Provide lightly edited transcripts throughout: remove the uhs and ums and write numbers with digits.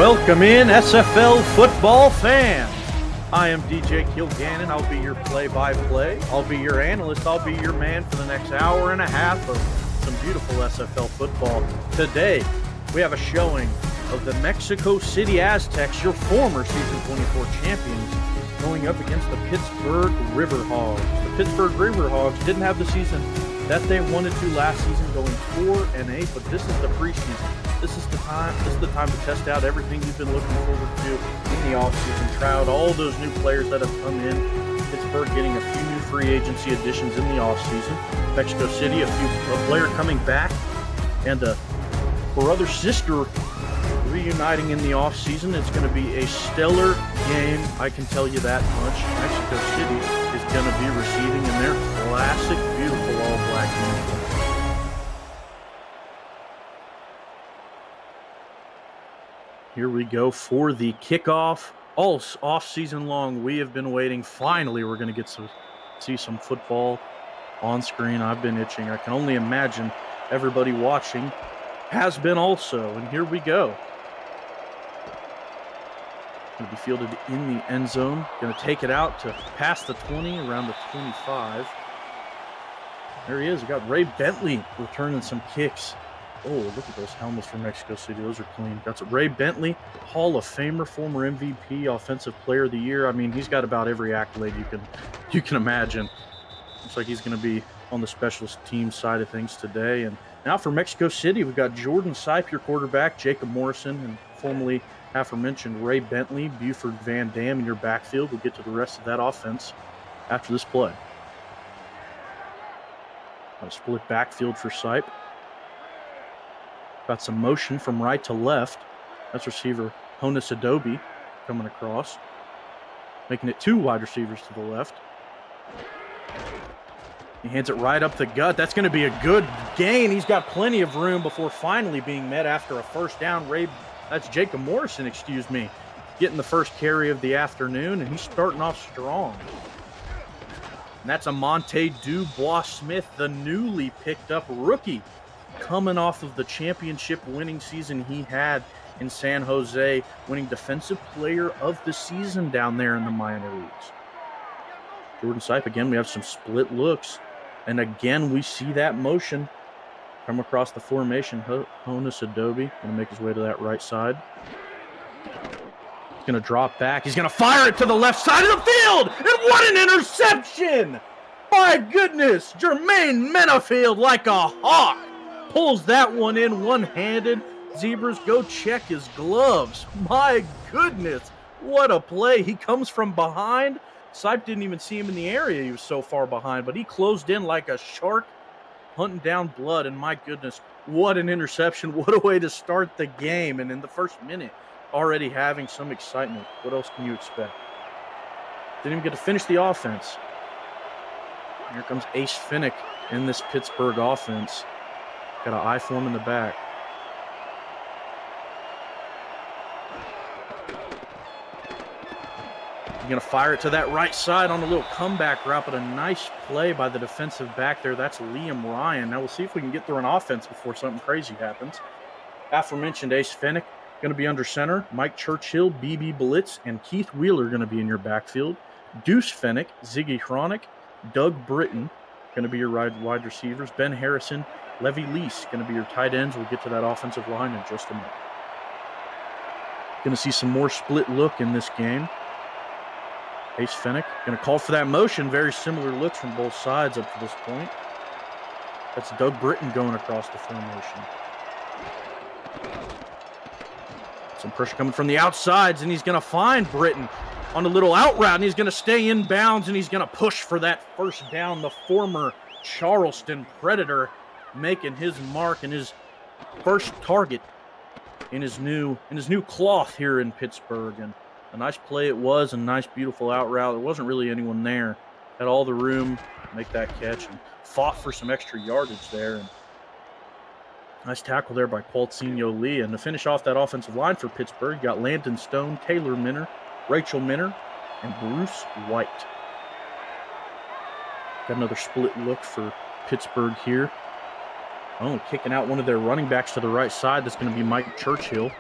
Welcome in, SFL football fans. I am DJ Kilgannon. I'll be your play-by-play. I'll be your analyst. I'll be your man for the next hour and a half of some beautiful SFL football. Today, we have a showing of the Mexico City Aztecs, your former Season 24 champions, going up against the Pittsburgh Riverhogs. The Pittsburgh Riverhogs didn't have the season that they wanted to last season, going 4-8, but this is the preseason. This is the time to test out everything you've been looking forward to in the offseason. Try out all those new players that have come in. Pittsburgh getting a few new free agency additions in the offseason. Mexico City, a player coming back, and a brother sister reuniting in the offseason. It's going to be a stellar game, I can tell you that much. Mexico City is going to be receiving in their classic, beautiful all-black uniform. Here we go for the kickoff. All off-season long, we have been waiting. Finally, we're going to get to see some football on screen. I've been itching. I can only imagine everybody watching has been also. And here we go. Going to be fielded in the end zone. Going to take it out to past the 20, around the 25. There he is. We got Ray Bentley returning some kicks. Oh, look at those helmets from Mexico City. Those are clean. That's Ray Bentley, Hall of Famer, former MVP, Offensive Player of the Year. I mean, he's got about every accolade you can imagine. Looks like he's going to be on the special team side of things today. And now for Mexico City, we've got Jordan Sipe, your quarterback, Jacob Morrison, and formerly aforementioned Ray Bentley, Buford Van Dam in your backfield. We'll get to the rest of that offense after this play. Got a split backfield for Sipe. Got some motion from right to left. That's receiver Honus Adobe coming across. Making it two wide receivers to the left. He hands it right up the gut. That's going to be a good gain. He's got plenty of room before finally being met after a first down. That's Jacob Morrison, getting the first carry of the afternoon, and he's starting off strong. And that's a Monte Dubois-Smith, the newly picked up rookie, coming off of the championship winning season he had in San Jose, winning Defensive Player of the Season down there in the minor leagues. Jordan Sipe, again, we have some split looks. And again, we see that motion come across the formation. Honus Adobe going to make his way to that right side. He's going to drop back. He's going to fire it to the left side of the field. And what an interception! My goodness, Jermaine Menafield, like a hawk, pulls that one in one-handed. Zebras, go check his gloves. My goodness, what a play. He comes from behind. Sipe didn't even see him in the area. He was so far behind, but he closed in like a shark, hunting down blood. And my goodness, what an interception. What a way to start the game. And in the first minute, already having some excitement. What else can you expect? Didn't even get to finish the offense. Here comes Ace Finnick in this Pittsburgh offense. Got an eye for him in the back. He's going to fire it to that right side on a little comeback route, but a nice play by the defensive back there. That's Liam Ryan. Now we'll see if we can get through an offense before something crazy happens. Aforementioned Ace Finnick going to be under center. Mike Churchill, BB Blitz, and Keith Wheeler going to be in your backfield. Deuce Finnick, Ziggy Chronic, Doug Britton going to be your wide receivers. Ben Harrison, Levy Lease going to be your tight ends. We'll get to that offensive line in just a minute. Going to see some more split look in this game. Ace Finnick going to call for that motion. Very similar looks from both sides up to this point. That's Doug Britton going across the formation. Some pressure coming from the outsides, and he's going to find Britton on a little out route, and he's going to stay in bounds, and he's going to push for that first down. The former Charleston Predator making his mark and his first target in his new cloth here in Pittsburgh. And a nice play it was, a nice, beautiful out route. There wasn't really anyone there. Had all the room to make that catch and fought for some extra yardage there. And nice tackle there by Qualtzinho Lee. And to finish off that offensive line for Pittsburgh, you got Landon Stone, Taylor Minner, Rachel Minner, and Bruce White. Got another split look for Pittsburgh here. Oh, kicking out one of their running backs to the right side. That's going to be Mike Churchill.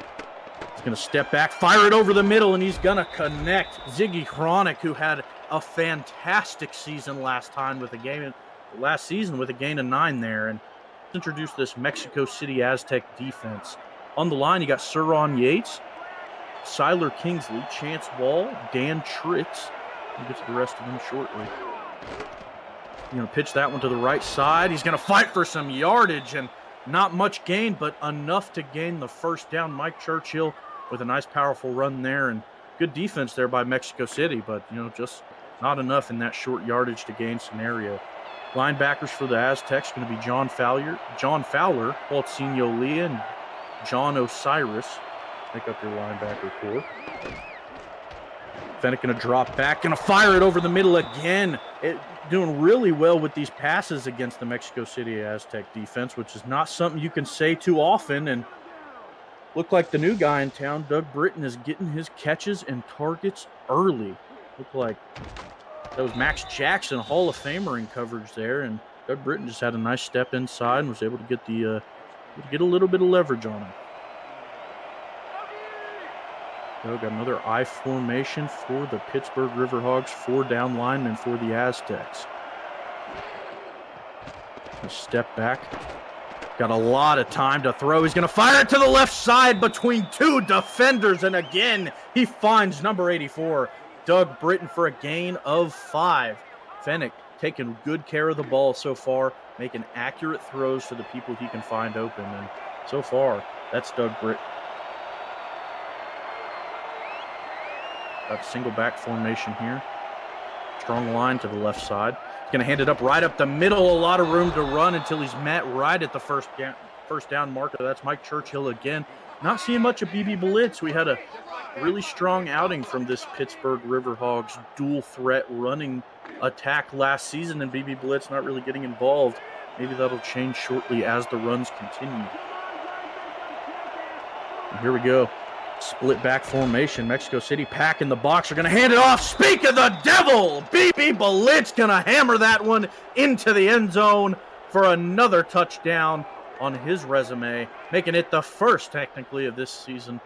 He's going to step back, fire it over the middle, and he's going to connect. Ziggy Chronic, who had a fantastic season last season with a gain of 9 there. And let's introduce this Mexico City Aztec defense. On the line, you got Suron Yates, Siler Kingsley, Chance Wall, Dan Tritz. We'll get to the rest of them shortly. He's going to pitch that one to the right side. He's going to fight for some yardage, and not much gain, but enough to gain the first down. Mike Churchill with a nice, powerful run there, and good defense there by Mexico City, but, just not enough in that short yardage to gain scenario. Linebackers for the Aztecs going to be John Fowler, Paulcinho Lee, and John Osiris. Make up your linebacker core. Fennec going to drop back, going to fire it over the middle again. Doing really well with these passes against the Mexico City Aztec defense, which is not something you can say too often. And look like the new guy in town, Doug Britton, is getting his catches and targets early. Look like that was Max Jackson, Hall of Famer in coverage there, and Doug Britton just had a nice step inside and was able to get a little bit of leverage on him. So got another I formation for the Pittsburgh Riverhogs, 4 down linemen for the Aztecs. A step back. Got a lot of time to throw. He's going to fire it to the left side between 2 defenders, and again, he finds number 84, Doug Britton, for a gain of 5. Fennec taking good care of the ball so far, making accurate throws to the people he can find open, and so far, that's Doug Britton. Got a single back formation here. Strong line to the left side. He's going to hand it up right up the middle. A lot of room to run until he's met right at the first down marker. That's Mike Churchill again. Not seeing much of BB Blitz. We had a really strong outing from this Pittsburgh Riverhogs dual threat running attack last season, and BB Blitz not really getting involved. Maybe that'll change shortly as the runs continue. And here we go. Split back formation. Mexico City pack in the box. Are going to hand it off. Speak of the devil! BB Blitz going to hammer that one into the end zone for another touchdown on his resume, making it the first technically of this season.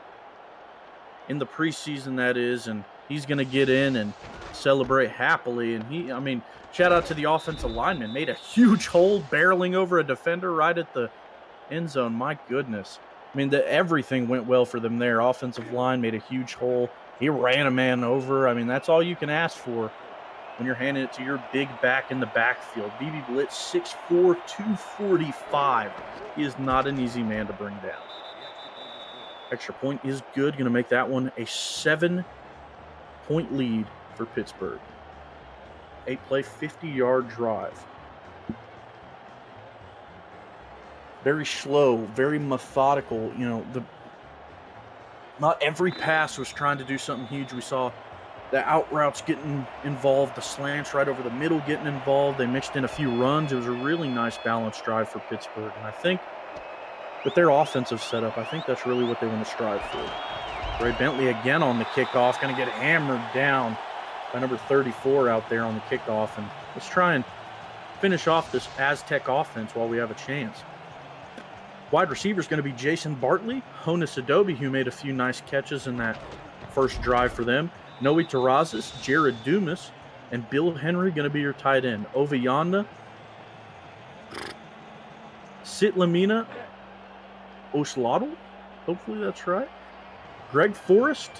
In the preseason, that is, and he's going to get in and celebrate happily. And shout out to the offensive lineman. Made a huge hole barreling over a defender right at the end zone. My goodness. Everything went well for them there. Offensive line made a huge hole. He ran a man over. That's all you can ask for when you're handing it to your big back in the backfield. BB Blitz, 6'4", 245. He is not an easy man to bring down. Extra point is good. Going to make that one a 7-point lead for Pittsburgh. 8-play, 50-yard drive. Very slow, very methodical. Not every pass was trying to do something huge. We saw the out routes getting involved, the slants right over the middle getting involved. They mixed in a few runs. It was a really nice balanced drive for Pittsburgh. And I think with their offensive setup, I think that's really what they want to strive for. Ray Bentley again on the kickoff, going to get hammered down by number 34 out there on the kickoff. And let's try and finish off this Aztec offense while we have a chance. Wide receiver is going to be Jason Bartley, Honus Adobe, who made a few nice catches in that first drive for them. Noe Terrazas, Jared Dumas, and Bill Henry going to be your tight end. Oveyana, Sitlamina Osladl, hopefully that's right. Greg Forrest,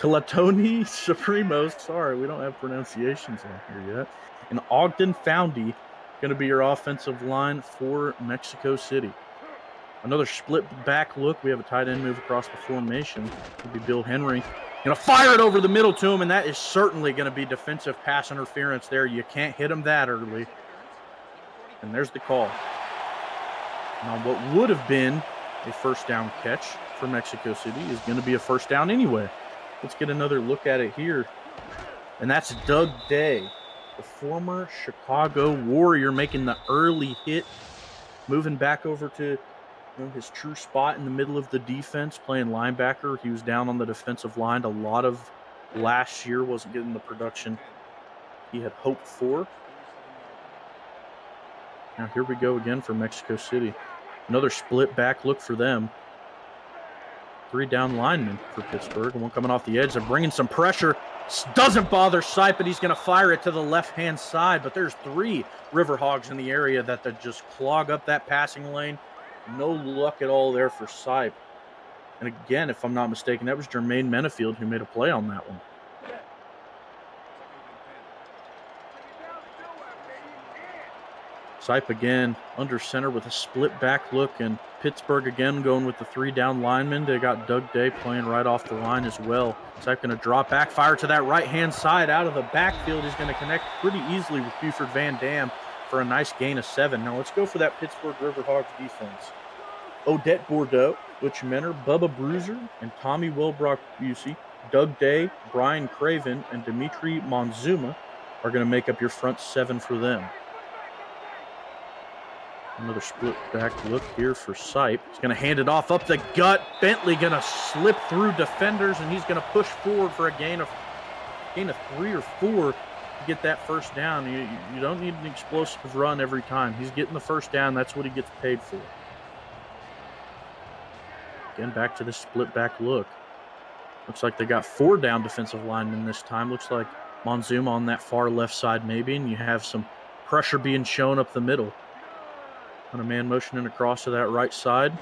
Talatoni Supremos, sorry, we don't have pronunciations on here yet. And Ogden Foundy, going to be your offensive line for Mexico City. Another split back look. We have a tight end move across the formation. It'll be Bill Henry. Going to fire it over the middle to him, and that is certainly going to be defensive pass interference there. You can't hit him that early. And there's the call. Now, what would have been a first down catch for Mexico City is going to be a first down anyway. Let's get another look at it here. And that's Doug Day, the former Chicago Warrior, making the early hit, moving back over to his true spot in the middle of the defense, playing linebacker. He was down on the defensive line a lot of last year, wasn't getting the production he had hoped for. Now here we go again for Mexico City. Another split back look for them. Three down linemen for Pittsburgh. One coming off the edge. They're bringing some pressure. Doesn't bother Sipe, but he's going to fire it to the left-hand side. But there's three Riverhogs in the area that just clog up that passing lane. No luck at all there for Sipe. And again, if I'm not mistaken, that was Jermaine Menafield who made a play on that one. Sipe again under center with a split back look, and Pittsburgh again going with the three down linemen. They got Doug Day playing right off the line as well. Sipe going to drop back, fire to that right-hand side out of the backfield. He's going to connect pretty easily with Buford Van Dam for a nice gain of 7. Now let's go for that Pittsburgh Riverhogs defense. Odette Bordeaux, Butch Menor, Bubba Bruiser, and Tommy Wilbrock Busey, Doug Day, Brian Craven, and Dimitri Monzuma are going to make up your front 7 for them. Another split back look here for Sipe. He's going to hand it off up the gut. Bentley going to slip through defenders, and he's going to push forward for a gain of 3 or 4 to get that first down. You don't need an explosive run every time. He's getting the first down. That's what he gets paid for. Again, back to the split back look. Looks like they got 4 down defensive linemen this time. Looks like Monzuma on that far left side maybe, and you have some pressure being shown up the middle. On a man motioning across to that right side.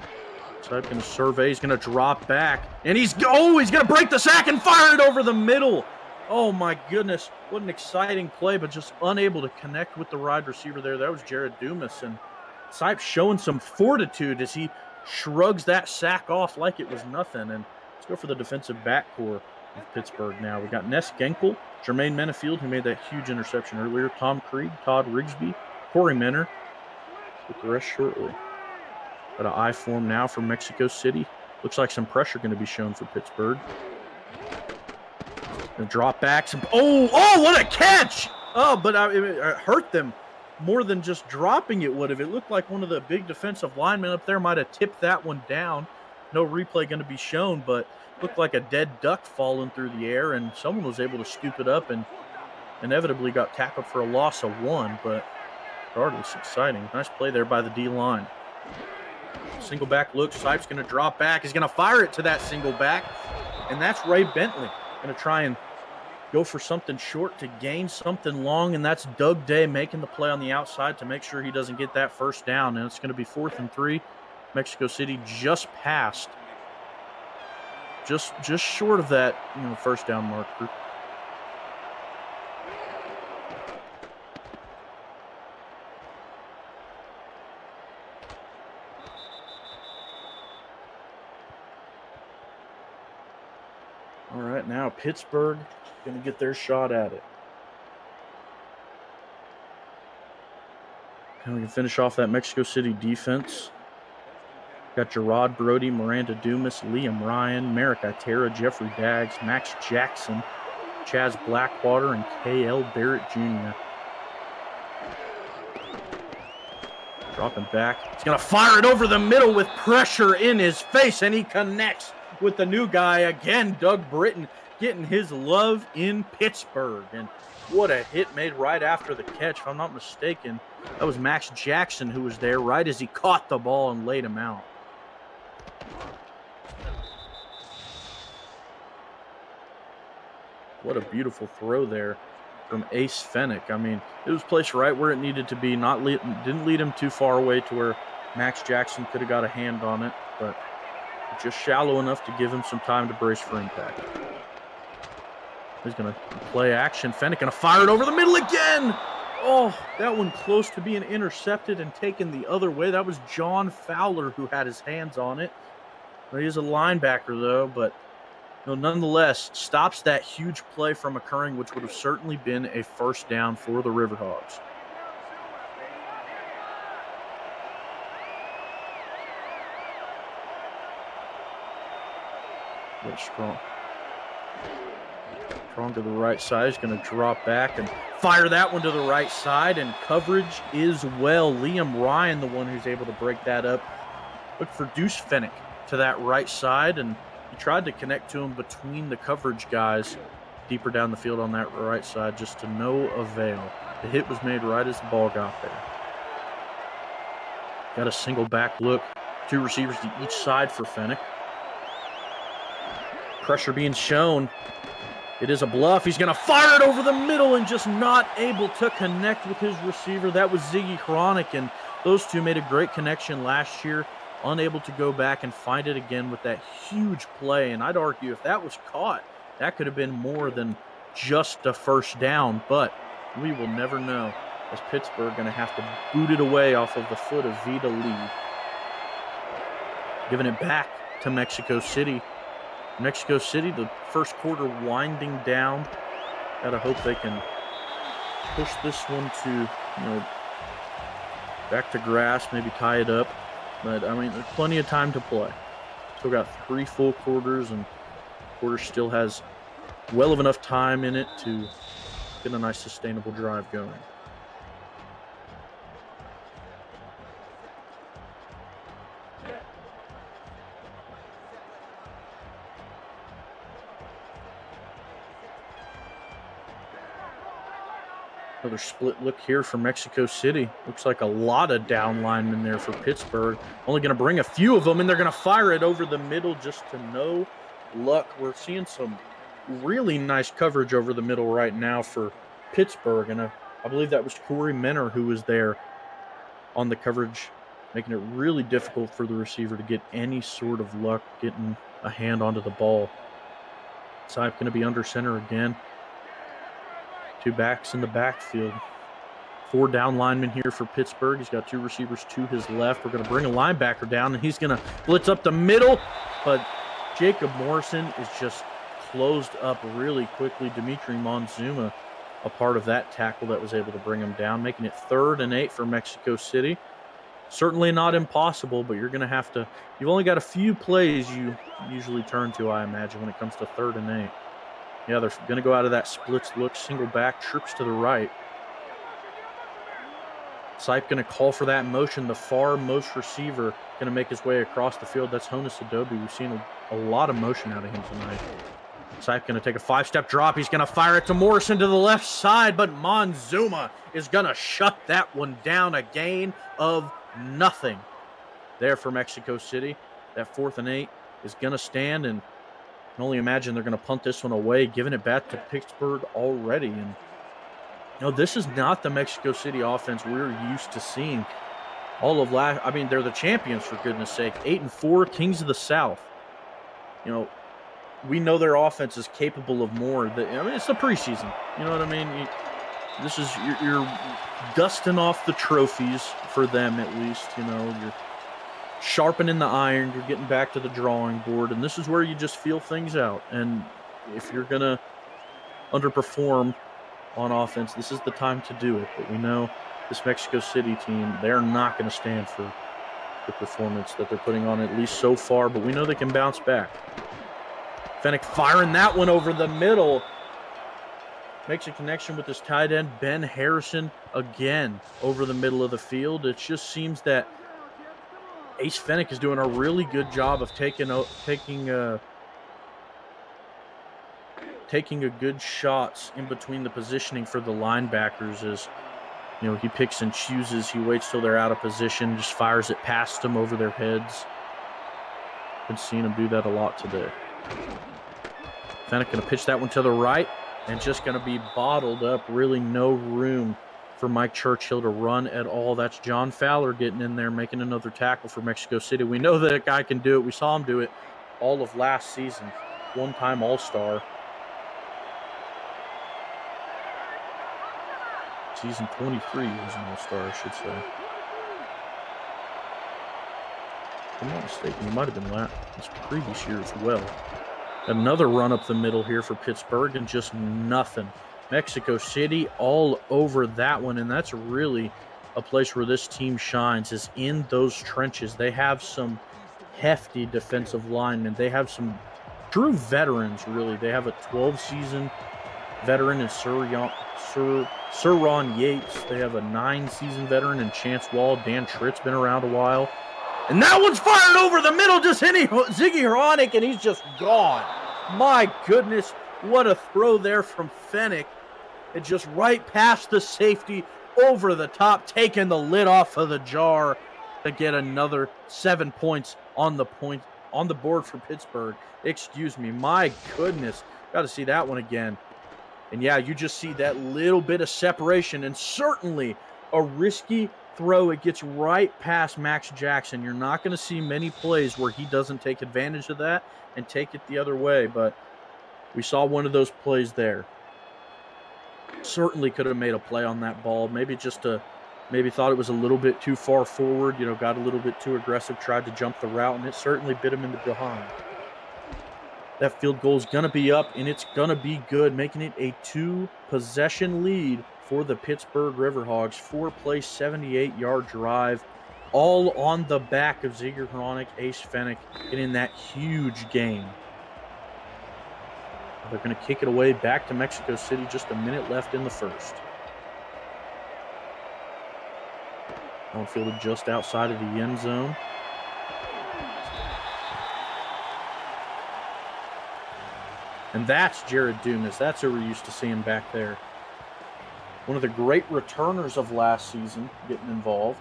Sipe going to survey. He's going to drop back. And he's going to break the sack and fire it over the middle. Oh, my goodness. What an exciting play, but just unable to connect with the wide receiver there. That was Jared Dumas. And Sipe showing some fortitude as he shrugs that sack off like it was nothing. And let's go for the defensive backcourt of Pittsburgh now. We got Ness Genkel, Jermaine Menafield, who made that huge interception earlier, Tom Krieg, Todd Rigsby, Corey Menor. With the rest shortly. Got an I form now for Mexico City. Looks like some pressure going to be shown for Pittsburgh. And drop backs. Oh, what a catch! Oh, but it hurt them more than just dropping it would have. It looked like one of the big defensive linemen up there might have tipped that one down. No replay going to be shown, but looked like a dead duck falling through the air, and someone was able to scoop it up and inevitably got tackled for a loss of 1, but regardless, exciting. Nice play there by the D-line. Single back look. Sipe's going to drop back. He's going to fire it to that single back. And that's Ray Bentley. Going to try and go for something short to gain something long. And that's Doug Day making the play on the outside to make sure he doesn't get that first down. And it's going to be 4th and 3. Mexico City just passed. Just short of that, first down marker. All right, now Pittsburgh going to get their shot at it. And we can finish off that Mexico City defense. Got Gerard Brody, Miranda Dumas, Liam Ryan, Merrick Itera, Jeffrey Daggs, Max Jackson, Chaz Blackwater, and K.L. Barrett Jr. Dropping back. He's going to fire it over the middle with pressure in his face, and he connects with the new guy again, Doug Britton, getting his love in Pittsburgh. And what a hit made right after the catch. If I'm not mistaken, that was Max Jackson who was there right as he caught the ball and laid him out. What a beautiful throw there from Ace Fennick. I mean, it was placed right where it needed to be. Didn't lead him too far away to where Max Jackson could have got a hand on it, but just shallow enough to give him some time to brace for impact. He's going to play action. Fennick going to fire it over the middle again. Oh, that one close to being intercepted and taken the other way. That was John Fowler who had his hands on it. He is a linebacker, though, but nonetheless, stops that huge play from occurring, which would have certainly been a first down for the Riverhogs. Get strong to the right side. He's going to drop back and fire that one to the right side, and coverage is well. Liam Ryan, the one who's able to break that up. Look for Deuce Fennick to that right side, and he tried to connect to him between the coverage guys deeper down the field on that right side, just to no avail. The hit was made right as the ball got there. Got a single back look. 2 receivers to each side for Fennick. Pressure being shown. It is a bluff. He's going to fire it over the middle and just not able to connect with his receiver. That was Ziggy Chronic, and those two made a great connection last year. Unable to go back and find it again with that huge play. And I'd argue if that was caught, that could have been more than just a first down. But we will never know, as Pittsburgh going to have to boot it away off of the foot of Vita Lee. Giving it back to Mexico City. Mexico City, the first quarter winding down. Gotta hope they can push this one to, back to grass, maybe tie it up. But, I mean, there's plenty of time to play. Still got 3 full quarters, and quarter still has well of enough time in it to get a nice sustainable drive going. Another split look here for Mexico City. Looks like a lot of down linemen there for Pittsburgh. Only going to bring a few of them, and they're going to fire it over the middle just to no luck. We're seeing some really nice coverage over the middle right now for Pittsburgh, and I believe that was Corey Menor who was there on the coverage, making it really difficult for the receiver to get any sort of luck getting a hand onto the ball. Sipe going to be under center again. 2 backs in the backfield. 4 down linemen here for Pittsburgh. He's got 2 receivers to his left. We're going to bring a linebacker down, and he's going to blitz up the middle. But Jacob Morrison is just closed up really quickly. Dimitri Monzuma, a part of that tackle that was able to bring him down, making it 3rd and 8 for Mexico City. Certainly not impossible, but you're going to have to – you've only got a few plays you usually turn to, I imagine, when it comes to 3rd and 8. Yeah, they're going to go out of that splits look, single back, trips to the right. Sipe going to call for that motion. The far most receiver going to make his way across the field. That's Honus Adobe. We've seen a lot of motion out of him tonight. Sipe going to take a 5-step drop. He's going to fire it to Morrison to the left side, but Monzuma is going to shut that one down. A gain of nothing there for Mexico City. That 4th and 8 is going to stand, and I can only imagine they're going to punt this one away, giving it back to Pittsburgh already. And this is not the Mexico City offense we're used to seeing. All of last, I mean, they're the champions, for goodness sake. 8-4, Kings of the South. We know their offense is capable of more. I mean, it's the preseason. You know what I mean? This is you're dusting off the trophies for them, at least. You're sharpening the iron, you're getting back to the drawing board, and this is where you just feel things out. And if you're going to underperform on offense, this is the time to do it. But we know this Mexico City team, they're not going to stand for the performance that they're putting on, at least so far, but we know they can bounce back. Fennick firing that one over the middle. Makes a connection with his tight end, Ben Harrison, again over the middle of the field. It just seems that Ace Fennick is doing a really good job of taking a good shots in between the positioning for the linebackers. As he picks and chooses. He waits till they're out of position, just fires it past them over their heads. Been seeing him do that a lot today. Fennick going to pitch that one to the right, and just going to be bottled up. Really no room for Mike Churchill to run at all. That's John Fowler getting in there, making another tackle for Mexico City. We know that guy can do it. We saw him do it all of last season. One-time All-Star. Season 23 was an All-Star, I should say. If I'm not mistaken, he might have been this previous year as well. Another run up the middle here for Pittsburgh, and just nothing. Mexico City all over that one, and that's really a place where this team shines, is in those trenches. They have some hefty defensive linemen. They have some true veterans, really. They have a 12-season veteran in Ron Yates. They have a 9-season veteran in Chance Wall. Dan Tritt's been around a while. And that one's fired over the middle, just hitting Ziggy Hronic, and he's just gone. My goodness, what a throw there from Fennick. It just right past the safety, over the top, taking the lid off of the jar to get another 7 points on the on the board for Pittsburgh. Excuse me. My goodness. Got to see that one again. And yeah, you just see that little bit of separation, and certainly a risky throw. It gets right past Max Jackson. You're not going to see many plays where he doesn't take advantage of that and take it the other way, but we saw one of those plays there. Certainly could have made a play on that ball. Maybe maybe thought it was a little bit too far forward, got a little bit too aggressive, tried to jump the route, and it certainly bit him in the behind. That field goal is going to be up, and it's going to be good, making it a 2-possession lead for the Pittsburgh Riverhogs. 4-play, 78-yard drive, all on the back of Ziegler Hronic, Ace Fennick, getting that huge game. They're going to kick it away back to Mexico City. Just a minute left in the first. Downfielded just outside of the end zone. And that's Jared Dumas. That's who we're used to seeing back there. One of the great returners of last season getting involved.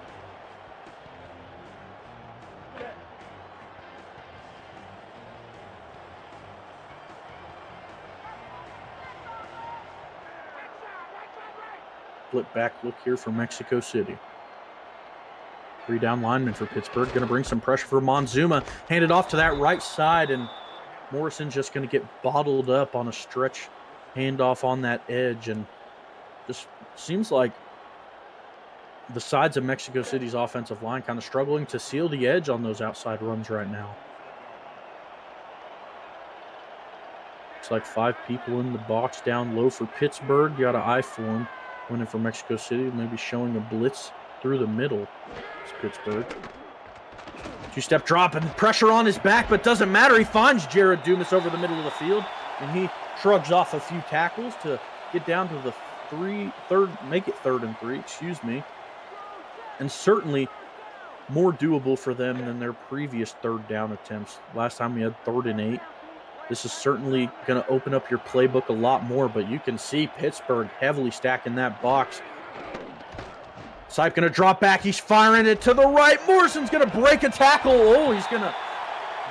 Flip back look here for Mexico City. 3 down linemen for Pittsburgh. Going to bring some pressure for Monzuma. Hand it off to that right side, and Morrison just going to get bottled up on a stretch handoff on that edge, and just seems like the sides of Mexico City's offensive line kind of struggling to seal the edge on those outside runs right now. Looks like 5 people in the box down low for Pittsburgh. You got an eye for him. Winning for Mexico City, maybe showing a blitz through the middle. It's Pittsburgh. 2-step drop and pressure on his back, but doesn't matter. He finds Jared Dumas over the middle of the field, and he shrugs off a few tackles to get down to the make it 3rd and 3, excuse me. And certainly more doable for them than their previous 3rd down attempts. Last time we had 3rd and 8. This is certainly going to open up your playbook a lot more, but you can see Pittsburgh heavily stacking that box. Sipe going to drop back. He's firing it to the right. Morrison's going to break a tackle. Oh, he's going to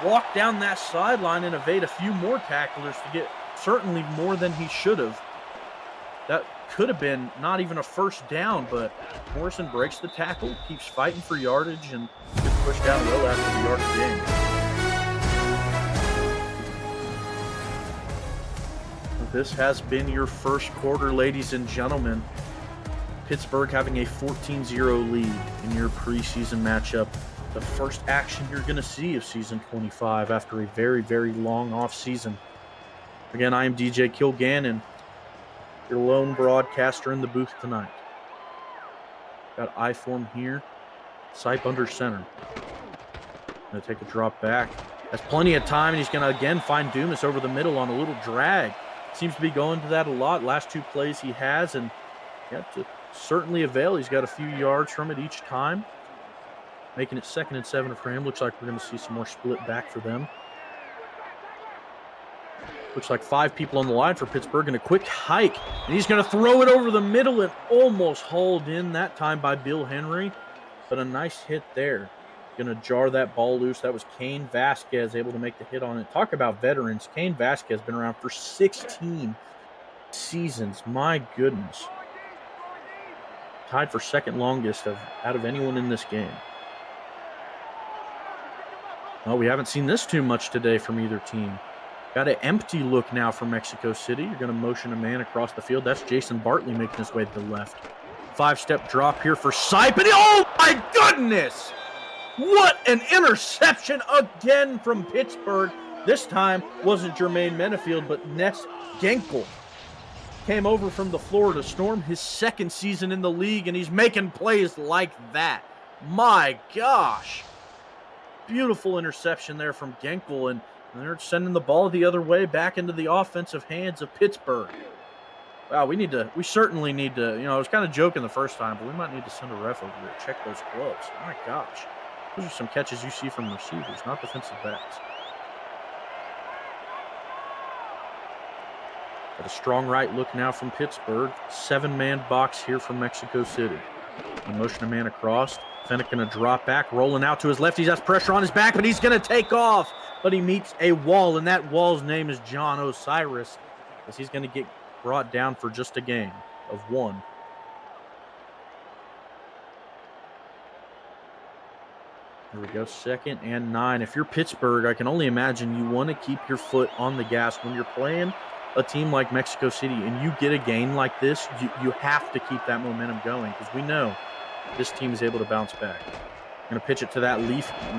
walk down that sideline and evade a few more tacklers to get certainly more than he should have. That could have been not even a 1st down, but Morrison breaks the tackle, keeps fighting for yardage, and gets pushed down well after the yardage gain. This has been your first quarter, ladies and gentlemen. Pittsburgh having a 14-0 lead in your preseason matchup. The first action you're going to see of season 25 after a very, very long offseason. Again, I am DJ Kilgannon, your lone broadcaster in the booth tonight. Got eye form here. Sipe under center. Going to take a drop back. Has plenty of time, and he's going to again find Dumas over the middle on a little drag. Seems to be going to that a lot. Last 2 plays he has, and to certainly avail. He's got a few yards from it each time, making it 2nd and 7 for him. Looks like we're going to see some more split back for them. Looks like 5 people on the line for Pittsburgh, and a quick hike, and he's going to throw it over the middle and almost hauled in that time by Bill Henry, but a nice hit there. Going to jar that ball loose. That was Kane Vasquez able to make the hit on it. Talk about veterans. Kane Vasquez been around for 16 seasons. My goodness. Tied for 2nd longest out of anyone in this game. Well, we haven't seen this too much today from either team. Got an empty look now for Mexico City. You're going to motion a man across the field. That's Jason Bartley making his way to the left. 5-step drop here for Sipe. And oh my goodness! What an interception again from Pittsburgh. This time wasn't Jermaine Menefield, but Ness Genkel came over from the floor to storm his 2nd season in the league, and he's making plays like that. My gosh. Beautiful interception there from Genkel, and they're sending the ball the other way back into the offensive hands of Pittsburgh. Wow, we certainly need to, I was kind of joking the first time, but we might need to send a ref over here. Check those gloves. My gosh. Those are some catches you see from receivers, not defensive backs. Got a strong right look now from Pittsburgh. 7-man box here from Mexico City. A motion a man across. Fennick going to drop back, rolling out to his left. He has pressure on his back, but he's going to take off. but he meets a wall, and that wall's name is John Osiris, as he's going to get brought down for just a gain of 1. Here we go, 2nd and 9. If you're Pittsburgh, I can only imagine you want to keep your foot on the gas when you're playing a team like Mexico City and you get a gain like this. You have to keep that momentum going, because we know this team is able to bounce back. Going to pitch it to that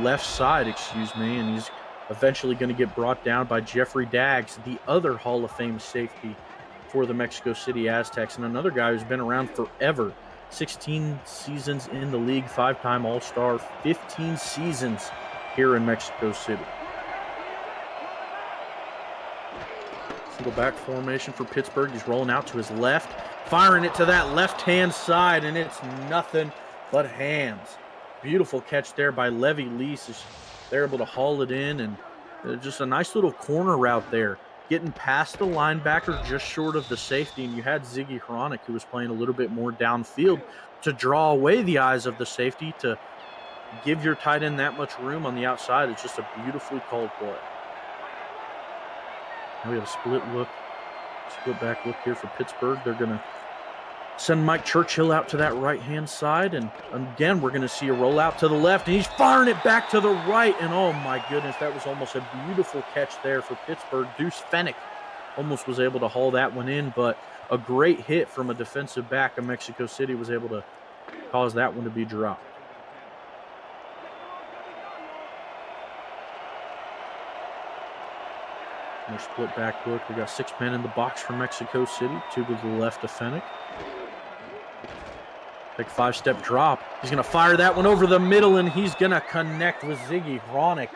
left side, and he's eventually going to get brought down by Jeffrey Daggs, the other Hall of Fame safety for the Mexico City Aztecs, and another guy who's been around forever. 16 seasons in the league, 5-time All-Star, 15 seasons here in Mexico City. Single back formation for Pittsburgh. He's rolling out to his left, firing it to that left-hand side, and it's nothing but hands. Beautiful catch there by Levy Lease. They're able to haul it in, and just a nice little corner route there, getting past the linebacker just short of the safety, and you had Ziggy Hronik, who was playing a little bit more downfield, to draw away the eyes of the safety, to give your tight end that much room on the outside. It's just a beautifully called play. Now we have a split back look here for Pittsburgh. They're going to send Mike Churchill out to that right-hand side, and again, we're going to see a rollout to the left, and he's firing it back to the right, and oh my goodness, that was almost a beautiful catch there for Pittsburgh. Deuce Fennick almost was able to haul that one in, but a great hit from a defensive back of Mexico City was able to cause that one to be dropped. Their split back look. We got 6 men in the box for Mexico City, 2 to the left of Fennick. Big 5-step drop. He's going to fire that one over the middle, and he's going to connect with Ziggy Hronik.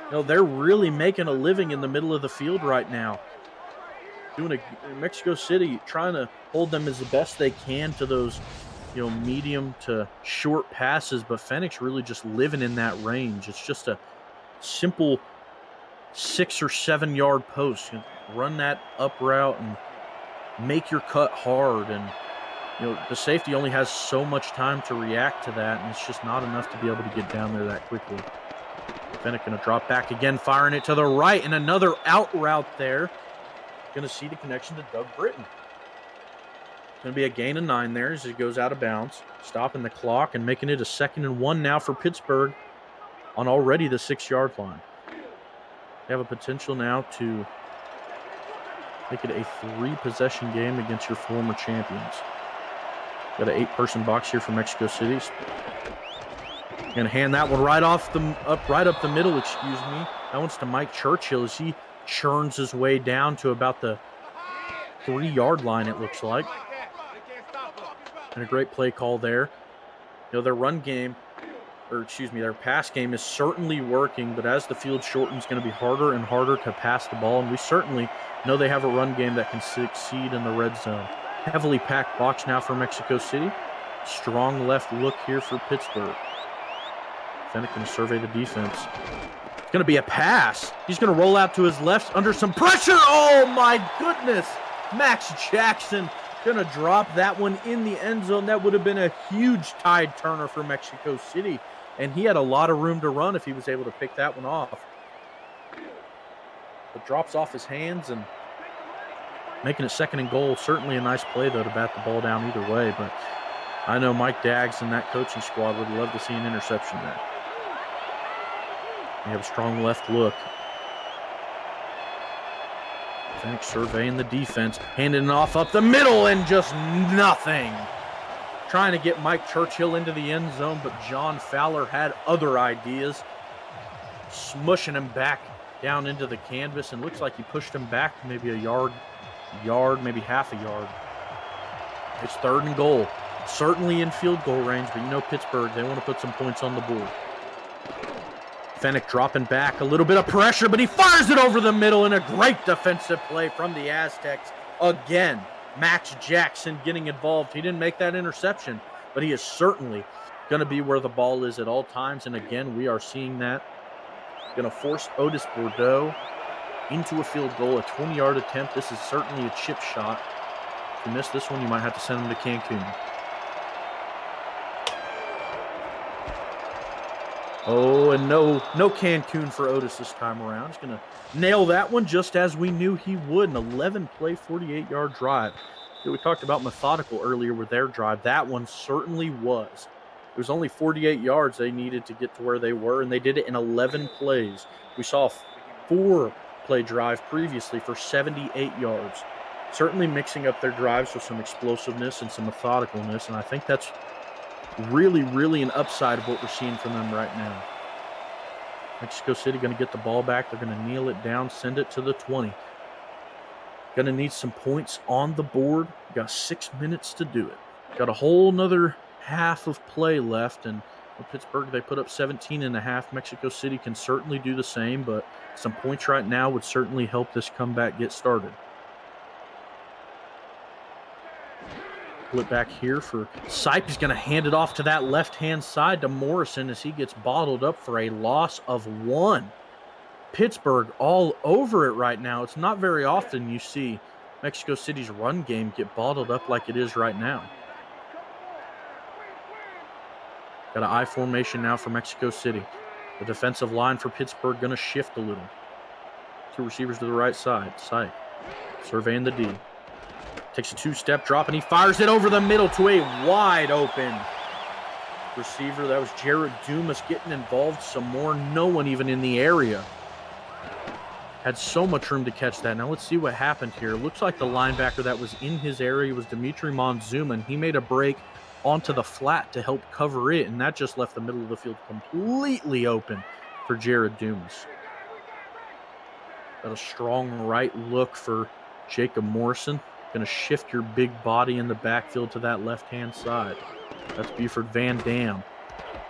You know, they're really making a living in the middle of the field right now. Mexico City trying to hold them as the best they can to those, medium to short passes, but Fennick's really just living in that range. It's just a simple 6 or 7 yard post. Run that up route and make your cut hard, and the safety only has so much time to react to that, and it's just not enough to be able to get down there that quickly. Fennick going to drop back again, firing it to the right, and another out route there. Going to see the connection to Doug Britton. Going to be a gain of 9 there as it goes out of bounds, stopping the clock and making it a 2nd and 1 now for Pittsburgh on already the 6-yard line. They have a potential now to make it a 3-possession game against your former champions. Got an 8-person box here for Mexico City. Going to hand that one right up the middle. That one's to Mike Churchill as he churns his way down to about the 3-yard line, it looks like. And a great play call there. Their their pass game is certainly working, but as the field shortens, it's going to be harder and harder to pass the ball, and we certainly know they have a run game that can succeed in the red zone. Heavily packed box now for Mexico City. Strong left look here for Pittsburgh. Fennick going to survey the defense. It's going to be a pass. He's going to roll out to his left under some pressure. Oh, my goodness. Max Jackson going to drop that one in the end zone. That would have been a huge tide turner for Mexico City, and he had a lot of room to run if he was able to pick that one off. It drops off his hands and making it 2nd and goal. Certainly a nice play, though, to bat the ball down either way, but I know Mike Daggs and that coaching squad would love to see an interception there. They have a strong left look. Fennick surveying the defense, handing it off up the middle, and just nothing. Trying to get Mike Churchill into the end zone, but John Fowler had other ideas. Smushing him back down into the canvas, and looks like he pushed him back maybe a yard, maybe half a yard. It's 3rd and goal. Certainly in field goal range, but Pittsburgh, they want to put some points on the board. Fennick dropping back, a little bit of pressure, but he fires it over the middle, and a great defensive play from the Aztecs. Again, Max Jackson getting involved. He didn't make that interception, but he is certainly going to be where the ball is at all times, and again, we are seeing that. Going to force Otis Bordeaux into a field goal, a 20-yard attempt. This is certainly a chip shot. If you miss this one, you might have to send him to Cancun. Oh, and no Cancun for Otis this time around. He's going to nail that one just as we knew he would. An 11-play, 48-yard drive. We talked about methodical earlier with their drive. That one certainly was. It was only 48 yards they needed to get to where they were, and they did it in 11 plays. We saw a 4-play drive previously for 78 yards. Certainly mixing up their drives with some explosiveness and some methodicalness, and I think that's really, really an upside of what we're seeing from them right now. Mexico City going to get the ball back. They're going to kneel it down, send it to the 20. Going to need some points on the board. Got 6 minutes to do it. Got a whole nother half of play left, and Pittsburgh, they put up 17.5. Mexico City can certainly do the same, but some points right now would certainly help this comeback get started. Flip back here for Sipe. He's going to hand it off to that left-hand side to Morrison as he gets bottled up for a loss of 1. Pittsburgh all over it right now. It's not very often you see Mexico City's run game get bottled up like it is right now. Got an I formation now for Mexico City. The defensive line for Pittsburgh going to shift a little. 2 receivers to the right side. Sipe surveying the D. Takes a 2-step drop, and he fires it over the middle to a wide open receiver. That was Jared Dumas getting involved some more. No one even in the area. Had so much room to catch that. Now let's see what happened here. It looks like the linebacker that was in his area was Dimitri Monzuma, and he made a break onto the flat to help cover it, and that just left the middle of the field completely open for Jared Dumas. Got a strong right look for Jacob Morrison. Going to shift your big body in the backfield to that left-hand side. That's Buford Van Dam.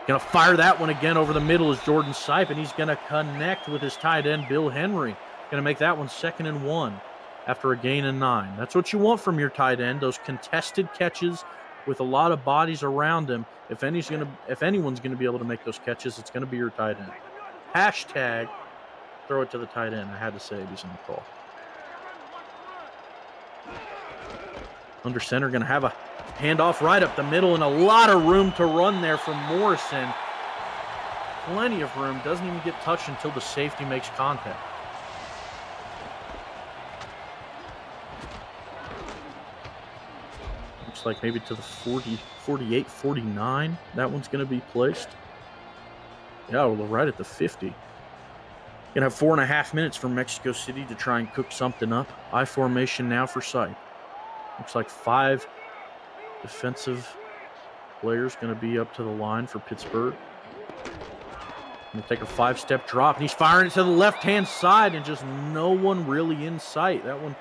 Going to fire that one again over the middle is Jordan Sipe, and he's going to connect with his tight end, Bill Henry. Going to make that one 2nd and 1 after a gain of 9. That's what you want from your tight end, those contested catches with a lot of bodies around him. If anyone's going to be able to make those catches, it's going to be your tight end. Hashtag throw it to the tight end. I had to say it. He's on the call. Under center, going to have a handoff right up the middle and a lot of room to run there from Morrison. Plenty of room. Doesn't even get touched until the safety makes contact. Looks like maybe to the 40, 48, 49. That one's going to be placed. Yeah, well, right at the 50. Going to have 4.5 minutes for Mexico City to try and cook something up. I formation now for Sipe. Looks like 5 defensive players going to be up to the line for Pittsburgh. Going to take a 5-step drop, and he's firing it to the left-hand side, and just no one really in sight. That one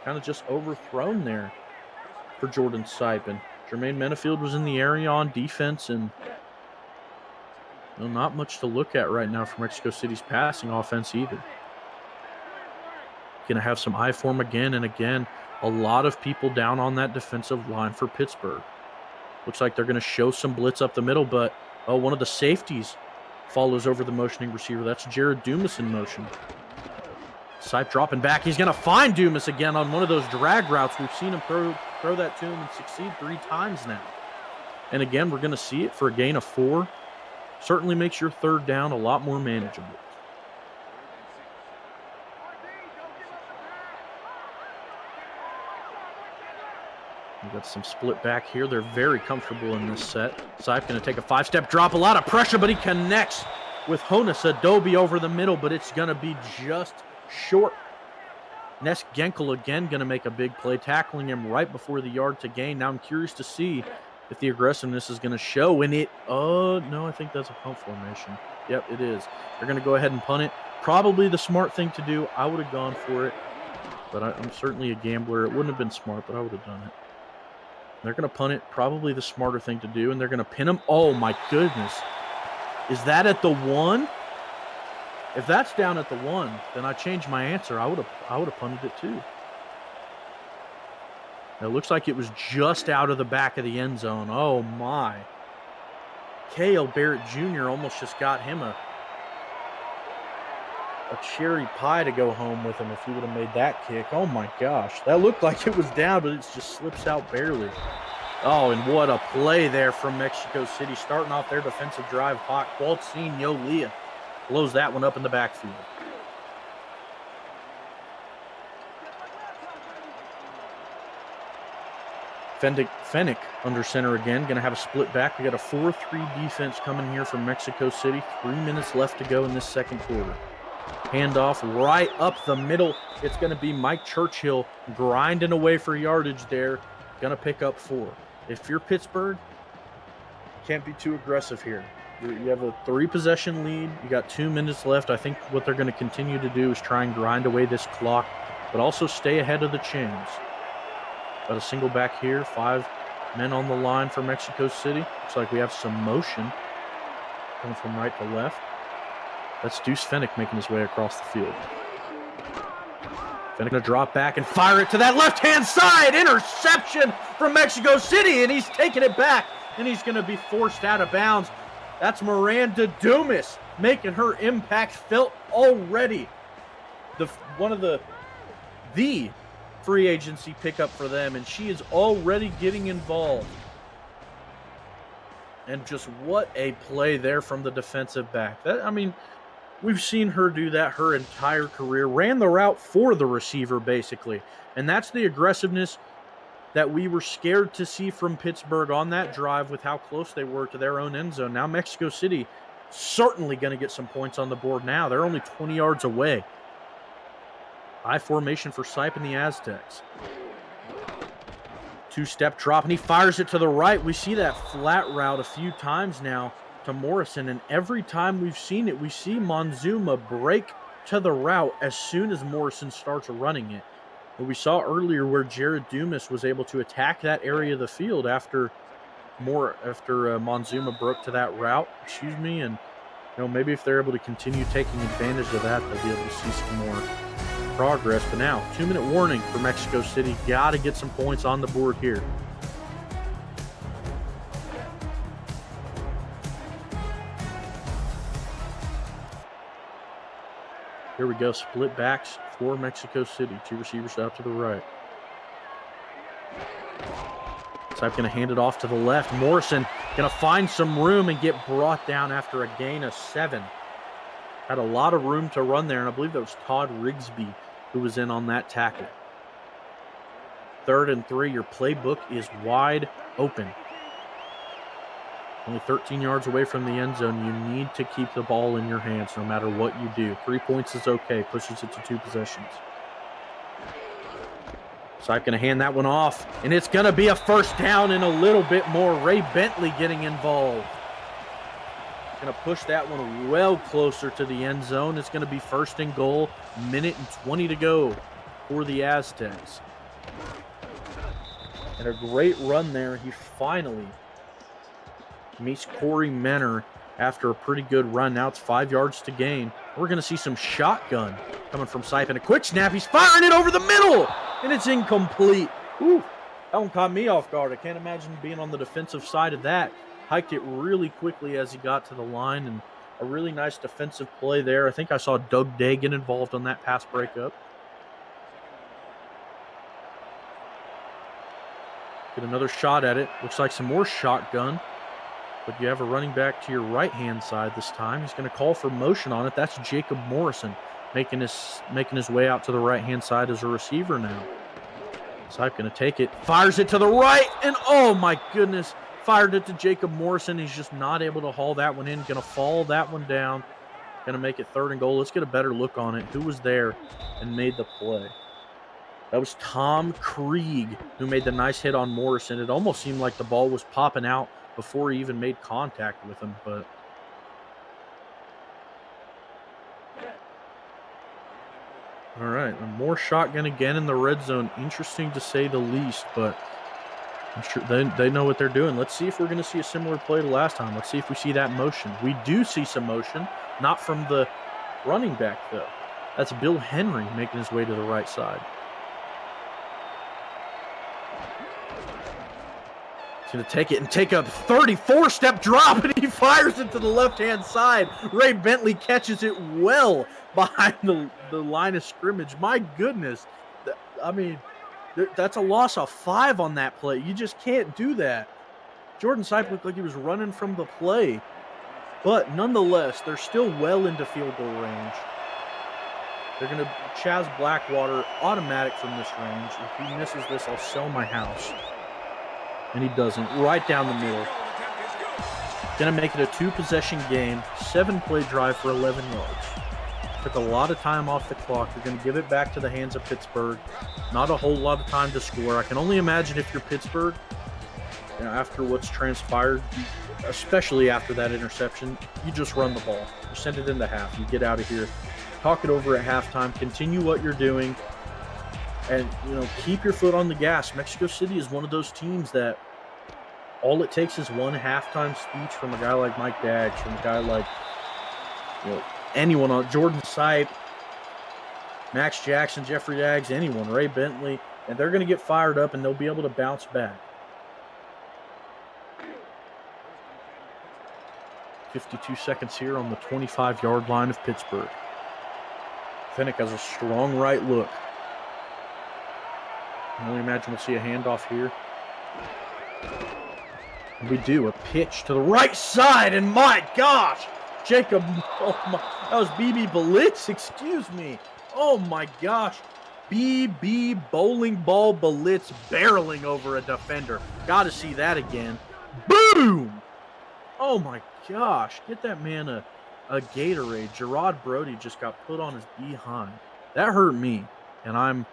kind of just overthrown there for Jordan Sipe. And Jermaine Menafield was in the area on defense, and not much to look at right now for Mexico City's passing offense either. Going to have some I form again and again. A lot of people down on that defensive line for Pittsburgh. Looks like they're going to show some blitz up the middle, but one of the safeties follows over the motioning receiver. That's Jared Dumas in motion. Sipe dropping back. He's going to find Dumas again on one of those drag routes. We've seen him throw that to him and succeed 3 times now. And again, we're going to see it for a gain of 4. Certainly makes your 3rd down a lot more manageable. We've got some split back here. They're very comfortable in this set. Sipe going to take a 5-step drop. A lot of pressure, but he connects with Jonas Adobe over the middle, but it's going to be just short. Nes Genkel again going to make a big play, tackling him right before the yard to gain. Now I'm curious to see if the aggressiveness is going to show in it. Oh, no, I think that's a punt formation. Yep, it is. They're going to go ahead and punt it. Probably the smart thing to do. I would have gone for it, but I'm certainly a gambler. It wouldn't have been smart, but I would have done it. They're going to punt it, probably the smarter thing to do, and they're going to pin him. Oh, my goodness. Is that at the 1? If that's down at the 1, then I changed my answer. I would have punted it too. It looks like it was just out of the back of the end zone. Oh, my. Cale Barrett Jr. almost just got him a cherry pie to go home with him if he would have made that kick. Oh, my gosh. That looked like it was down, but it just slips out barely. Oh, and what a play there from Mexico City, starting off their defensive drive hot. Qualtzinho Leah blows that one up in the backfield. Fennick under center again, going to have a split back. We got a 4-3 defense coming here from Mexico City. 3 minutes left to go in this second quarter. Handoff right up the middle. It's going to be Mike Churchill grinding away for yardage there. Going to pick up 4. If you're Pittsburgh, can't be too aggressive here. You have a 3-possession lead. You got 2 minutes left. I think what they're going to continue to do is try and grind away this clock, but also stay ahead of the chains. Got a single back here. 5 men on the line for Mexico City. Looks like we have some motion coming from right to left. That's Deuce Fennick making his way across the field. Fennick going to drop back and fire it to that left-hand side. Interception from Mexico City, and he's taking it back, and he's going to be forced out of bounds. That's Miranda Dumas making her impact felt already. One of the free agency pickup for them, and she is already getting involved. And just what a play there from the defensive back. We've seen her do that her entire career. Ran the route for the receiver, basically. And that's the aggressiveness that we were scared to see from Pittsburgh on that drive with how close they were to their own end zone. Now Mexico City certainly going to get some points on the board now. They're only 20 yards away. High formation for Sipe and the Aztecs. 2-step drop, and he fires it to the right. We see that flat route a few times now to Morrison, and every time we've seen it, we see Monzuma break to the route as soon as Morrison starts running it. But we saw earlier where Jared Dumas was able to attack that area of the field after Monzuma broke to that route. And maybe if they're able to continue taking advantage of that, they'll be able to see some more progress. But now, 2-minute warning for Mexico City. Got to get some points on the board here. Here we go, split backs for Mexico City. 2 receivers out to the right. Sipe going to hand it off to the left. Morrison going to find some room and get brought down after a gain of 7. Had a lot of room to run there, and I believe that was Todd Rigsby who was in on that tackle. 3rd and 3, your playbook is wide open. Only 13 yards away from the end zone. You need to keep the ball in your hands no matter what you do. 3 points is okay. Pushes it to 2 possessions. Sipe going to hand that one off, and it's going to be a first down and a little bit more. Ray Bentley getting involved. Going to push that one well closer to the end zone. It's going to be 1st and goal. 1:20 to go for the Aztecs. And a great run there. He finally meets Corey Menner after a pretty good run. Now it's 5 yards to gain. We're going to see some shotgun coming from Sipe. And a quick snap. He's firing it over the middle, and it's incomplete. Ooh, that one caught me off guard. I can't imagine being on the defensive side of that. Hiked it really quickly as he got to the line, and a really nice defensive play there. I think I saw Doug Day get involved on that pass breakup. Get another shot at it. Looks like some more shotgun. But you have a running back to your right-hand side this time. He's going to call for motion on it. That's Jacob Morrison making his way out to the right-hand side as a receiver now. Sipe going to take it. Fires it to the right, and oh my goodness. Fired it to Jacob Morrison. He's just not able to haul that one in. Going to fall that one down. Going to make it 3rd and goal. Let's get a better look on it. Who was there and made the play? That was Tom Krieg who made the nice hit on Morrison. It almost seemed like the ball was popping out before he even made contact with him. But all right, more shotgun again in the red zone. Interesting to say the least, but I'm sure they know what they're doing. Let's see if we're going to see a similar play to last time. Let's see if we see that motion. We do see some motion, not from the running back, though. That's Bill Henry making his way to the right side. He's going to take it and take a 34-step drop, and he fires it to the left-hand side. Ray Bentley catches it well behind the line of scrimmage. My goodness. That's a loss of 5 on that play. You just can't do that. Jordan Sipe looked like he was running from the play. But nonetheless, they're still well into field goal range. They're going to Chaz Blackwater automatic from this range. If he misses this, I'll sell my house. And he doesn't. Right down the middle. Going to make it a 2-possession game. 7-play drive for 11 yards. Took a lot of time off the clock. They're going to give it back to the hands of Pittsburgh. Not a whole lot of time to score. I can only imagine if you're Pittsburgh, after what's transpired, especially after that interception, you just run the ball. You send it into half. You get out of here. Talk it over at halftime. Continue what you're doing. And, keep your foot on the gas. Mexico City is one of those teams that all it takes is one halftime speech from a guy like Mike Daggs, from a guy like, anyone on Jordan Sipe, Max Jackson, Jeffrey Daggs, anyone, Ray Bentley, and they're going to get fired up and they'll be able to bounce back. 52 seconds here on the 25-yard line of Pittsburgh. Fennick has a strong right look. I can only imagine we'll see a handoff here. And we do. A pitch to the right side, and my gosh! Jacob, that was BB Blitz, excuse me. Oh my gosh. BB bowling ball Blitz barreling over a defender. Gotta see that again. Boom! Oh my gosh. Get that man a Gatorade. Gerard Brody just got put on his behind. That hurt me. And I'm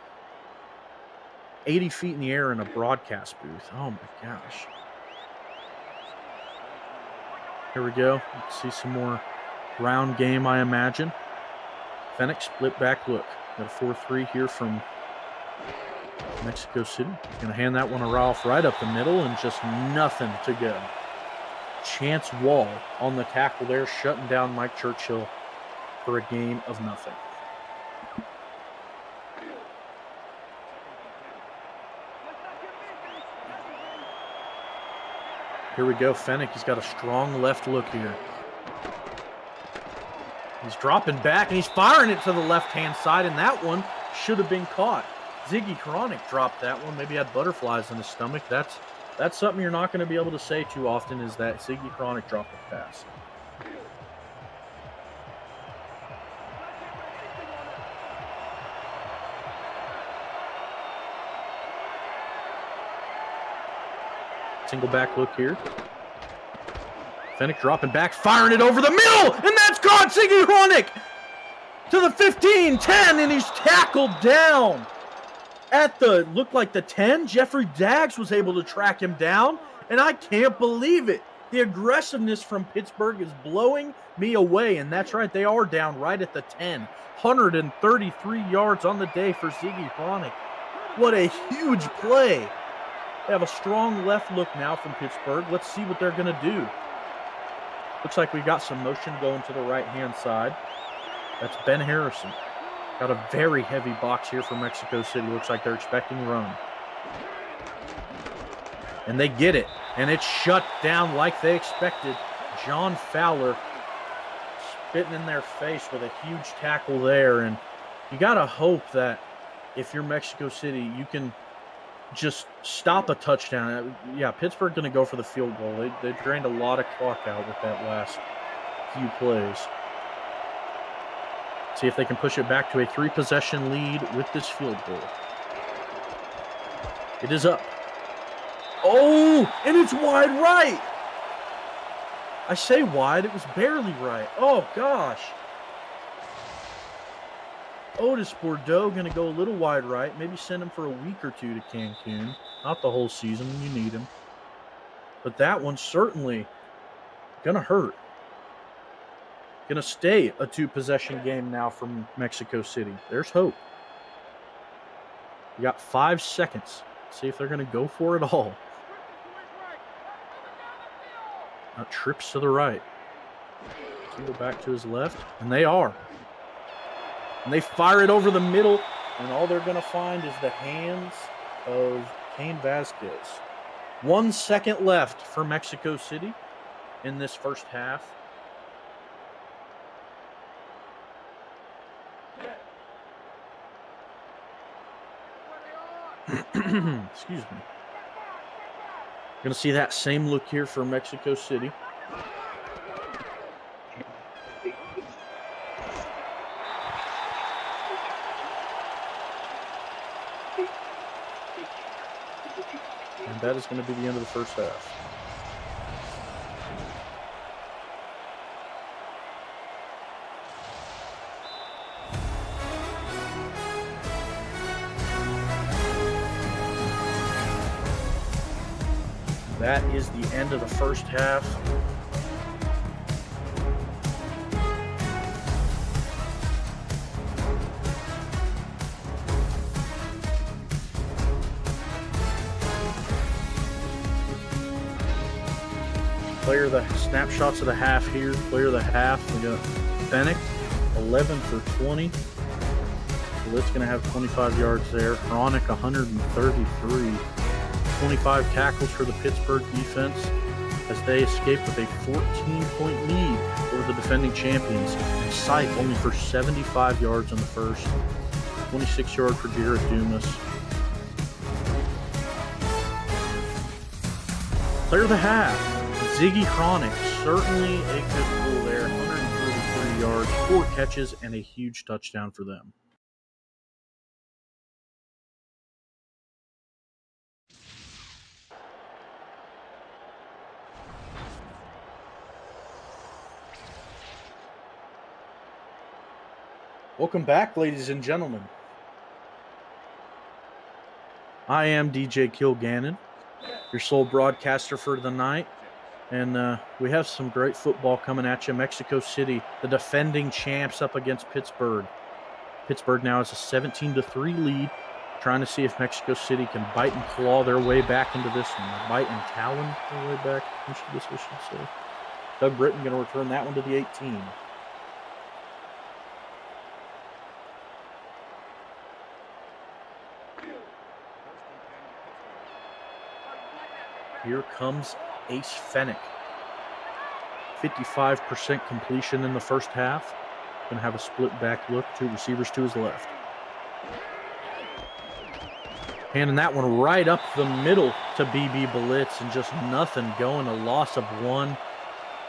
80 feet in the air in a broadcast booth. Oh my gosh. Here we go. Let's see some more ground game, I imagine. Fennick split back look. Got a 4-3 here from Mexico City. Going to hand that one to Ralph right up the middle and just nothing to go. Chance Wall on the tackle there, shutting down Mike Churchill for a gain of nothing. Here we go. Fennick, he's got a strong left look here. He's dropping back, and he's firing it to the left-hand side, and that one should have been caught. Ziggy Kronick dropped that one. Maybe had butterflies in his stomach. That's something you're not going to be able to say too often, is that Ziggy Kronick dropped the pass. Single back look here. Fennick dropping back, firing it over the middle, and that's caught. Ziggy Kronick to the 15, 10, and he's tackled down at the, looked like the 10. Jeffrey Daggs was able to track him down, and I can't believe it. The aggressiveness from Pittsburgh is blowing me away, and that's right, they are down right at the 10. 133 yards on the day for Ziggy Kronick. What a huge play. They have a strong left look now from Pittsburgh. Let's see what they're going to do. Looks like we got some motion going to the right-hand side. That's Ben Harrison. Got a very heavy box here for Mexico City. Looks like they're expecting run. And they get it. And it's shut down like they expected. John Fowler spitting in their face with a huge tackle there. And you got to hope that if you're Mexico City, you can just stop a touchdown. Yeah, Pittsburgh going to go for the field goal. They drained a lot of clock out with that last few plays. See if they can push it back to a 3-possession lead with this field goal. It is up. Oh, and it's wide right. I say wide, it was barely right. Oh, gosh. Otis Bordeaux going to go a little wide right. Maybe send him for a week or two to Cancun. Not the whole season. You need him. But that one's certainly going to hurt. Going to stay a 2-possession game now from Mexico City. There's hope. You got 5 seconds. See if they're going to go for it all. Now trips to the right. Go back to his left. And they are. And they fire it over the middle, and all they're going to find is the hands of Cain Vasquez. 1 second left for Mexico City in this first half. Excuse me. Going to see that same look here for Mexico City. And that is going to be the end of the first half. That is the end of the first half. Player of the snapshots of the half here. Player of the half. We got Fennec, 11 for 20. Blitz going to have 25 yards there. Chronic, 133. 25 tackles for the Pittsburgh defense as they escape with a 14-point lead over the defending champions. And Sipe only for 75 yards in the first. 26 yards for Jared Dumas. Player of the half, Ziggy Chronic, certainly a good pull there. 143 yards, 4 catches, and a huge touchdown for them. Welcome back, ladies and gentlemen. I am DJ Kilgannon, your sole broadcaster for the night. And we have some great football coming at you. Mexico City, the defending champs, up against Pittsburgh. Pittsburgh now has a 17-3 lead, trying to see if Mexico City can bite and claw their way back into this one. Bite and talon their way back into this, I should say. Doug Britton going to return that one to the 18. Here comes Ace Fennec. 55% completion in the first half. Going to have a split back look. 2 receivers to his left. Handing that one right up the middle to BB Blitz, and just nothing going. A loss of 1.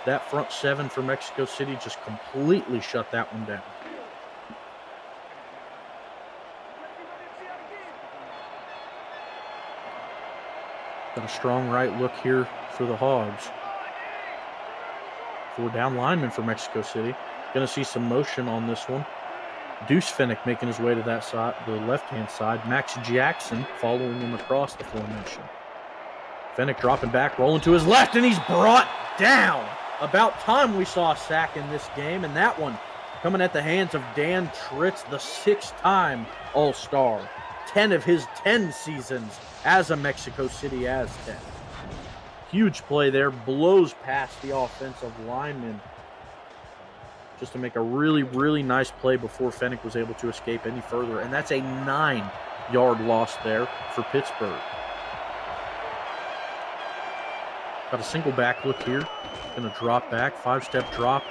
That front 7 for Mexico City just completely shut that one down. Got a strong right look here for the Hogs. 4 down linemen for Mexico City. Going to see some motion on this one. Deuce Fennec making his way to that side, the left-hand side. Max Jackson following him across the formation. Fennec dropping back, rolling to his left, and he's brought down. About time we saw a sack in this game, and that one coming at the hands of Dan Tritz, the 6-time All-Star. 10 of his 10 seasons as a Mexico City Aztec. Huge play there, blows past the offensive lineman just to make a really, really nice play before Fennec was able to escape any further. And that's a 9-yard loss there for Pittsburgh. Got a single back look here. Going to drop back, 5-step drop.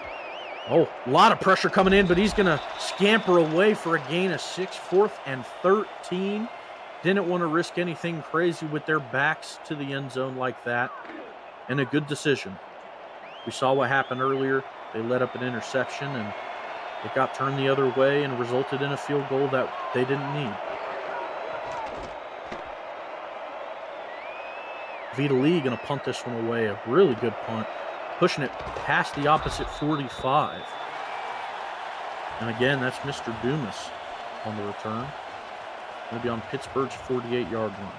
Oh, a lot of pressure coming in, but he's going to scamper away for a gain of 6, 4th and 13. Didn't want to risk anything crazy with their backs to the end zone like that. And a good decision. We saw what happened earlier. They let up an interception, and it got turned the other way and resulted in a field goal that they didn't need. Vita Lee going to punt this one away. A really good punt. Pushing it past the opposite 45. And again, that's Mr. Dumas on the return. Going to be on Pittsburgh's 48-yard line.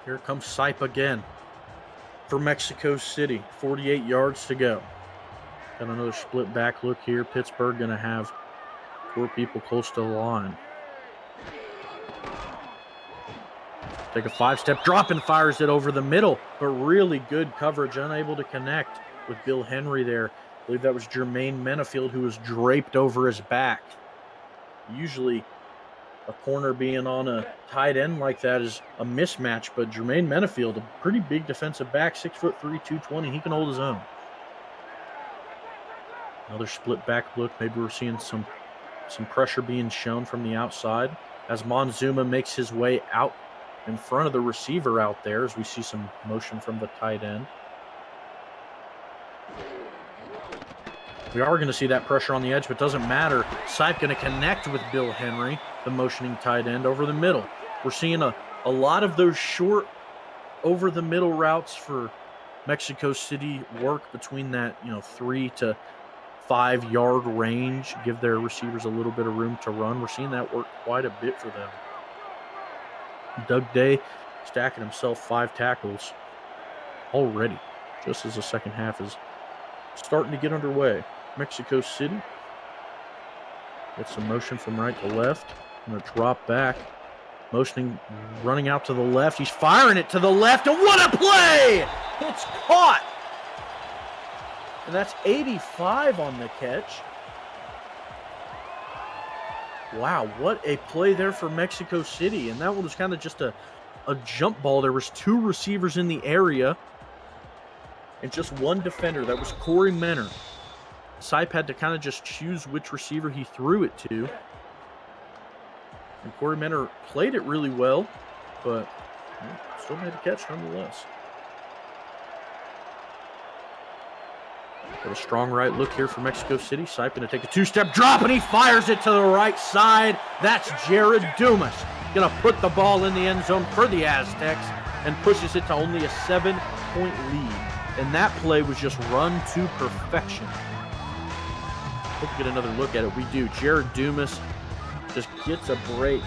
Here comes Sipe again for Mexico City. 48 yards to go. Got another split back look here. Pittsburgh going to have 4 people close to the line. Take a 5-step drop and fires it over the middle, but really good coverage, unable to connect with Bill Henry there. I believe that was Jermaine Menafield who was draped over his back. Usually a corner being on a tight end like that is a mismatch, but Jermaine Menefield, a pretty big defensive back, 6'3", 220, he can hold his own. Another split back look. Maybe we're seeing some pressure being shown from the outside as Monzuma makes his way out in front of the receiver out there, as we see some motion from the tight end. We are going to see that pressure on the edge, but it doesn't matter. Sipe going to connect with Bill Henry, the motioning tight end, over the middle. We're seeing a lot of those short over-the-middle routes for Mexico City work between that 3 to 5 yard range, give their receivers a little bit of room to run. We're seeing that work quite a bit for them. Doug Day stacking himself 5 tackles already, just as the second half is starting to get underway. Mexico City gets some motion from right to left. Going to drop back. Motioning, running out to the left. He's firing it to the left, and what a play! It's caught! And that's 85 on the catch. Wow, what a play there for Mexico City. And that one was kind of just a jump ball. There was 2 receivers in the area and just 1 defender. That was Corey Menor. Sipe had to kind of just choose which receiver he threw it to. And Corey Menor played it really well, but still made a catch nonetheless. Got a strong right look here for Mexico City. Sipe going to take a 2-step drop, and he fires it to the right side. That's Jared Dumas. Going to put the ball in the end zone for the Aztecs and pushes it to only a 7-point lead. And that play was just run to perfection. Hope we get another look at it. We do. Jared Dumas just gets a break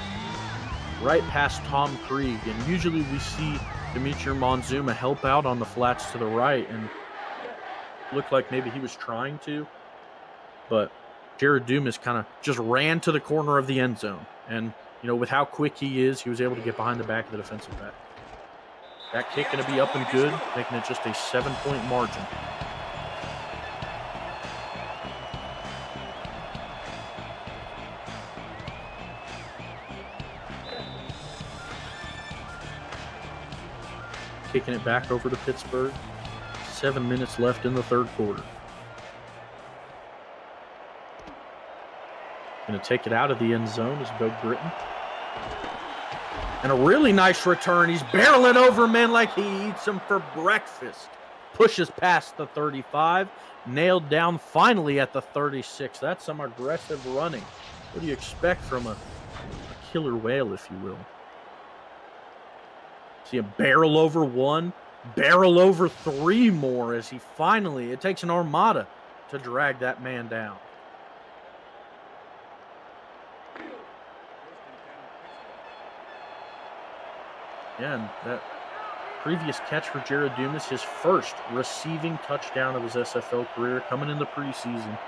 right past Tom Krieg. And usually we see Demetri Monzuma help out on the flats to the right, and looked like maybe he was trying to. But Jared Dumas kind of just ran to the corner of the end zone. And, with how quick he is, he was able to get behind the back of the defensive back. That kick going to be up and good, making it just a 7-point margin. Kicking it back over to Pittsburgh. 7 minutes left in the third quarter. Going to take it out of the end zone is Doug Britton. And a really nice return. He's barreling over men like he eats them for breakfast. Pushes past the 35. Nailed down finally at the 36. That's some aggressive running. What do you expect from a killer whale, if you will? See a barrel over 1. Barrel over 3 more as he finally, it takes an armada to drag that man down. Again, that previous catch for Jared Dumas, his first receiving touchdown of his SFL career, coming in the preseason.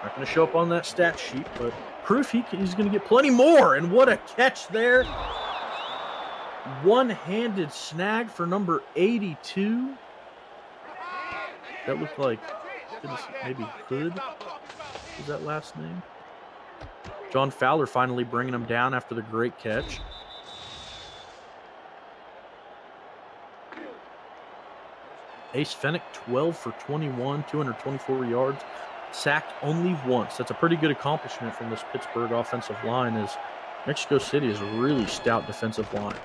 Not going to show up on that stat sheet, but proof he's going to get plenty more. And what a catch there. One-handed snag for number 82. That looked like, maybe Hood is that last name? John Fowler finally bringing him down after the great catch. Ace Fennick, 12 for 21, 224 yards. Sacked only once. That's a pretty good accomplishment from this Pittsburgh offensive line, as Mexico City is a really stout defensive line.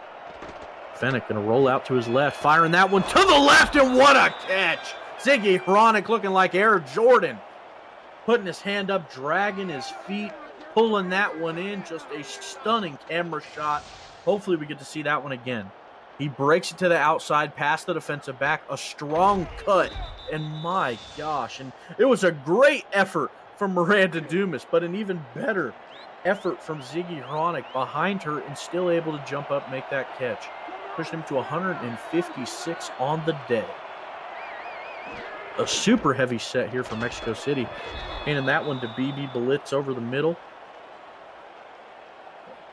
Fennick going to roll out to his left, firing that one to the left, and what a catch! Ziggy Hronic looking like Air Jordan. Putting his hand up, dragging his feet, pulling that one in. Just a stunning camera shot. Hopefully we get to see that one again. He breaks it to the outside, past the defensive back, a strong cut, and my gosh. And it was a great effort from Miranda Dumas, but an even better effort from Ziggy Hronic behind her and still able to jump up and make that catch. Pushed him to 156 on the day. A super heavy set here for Mexico City. Handing that one to BB Blitz over the middle.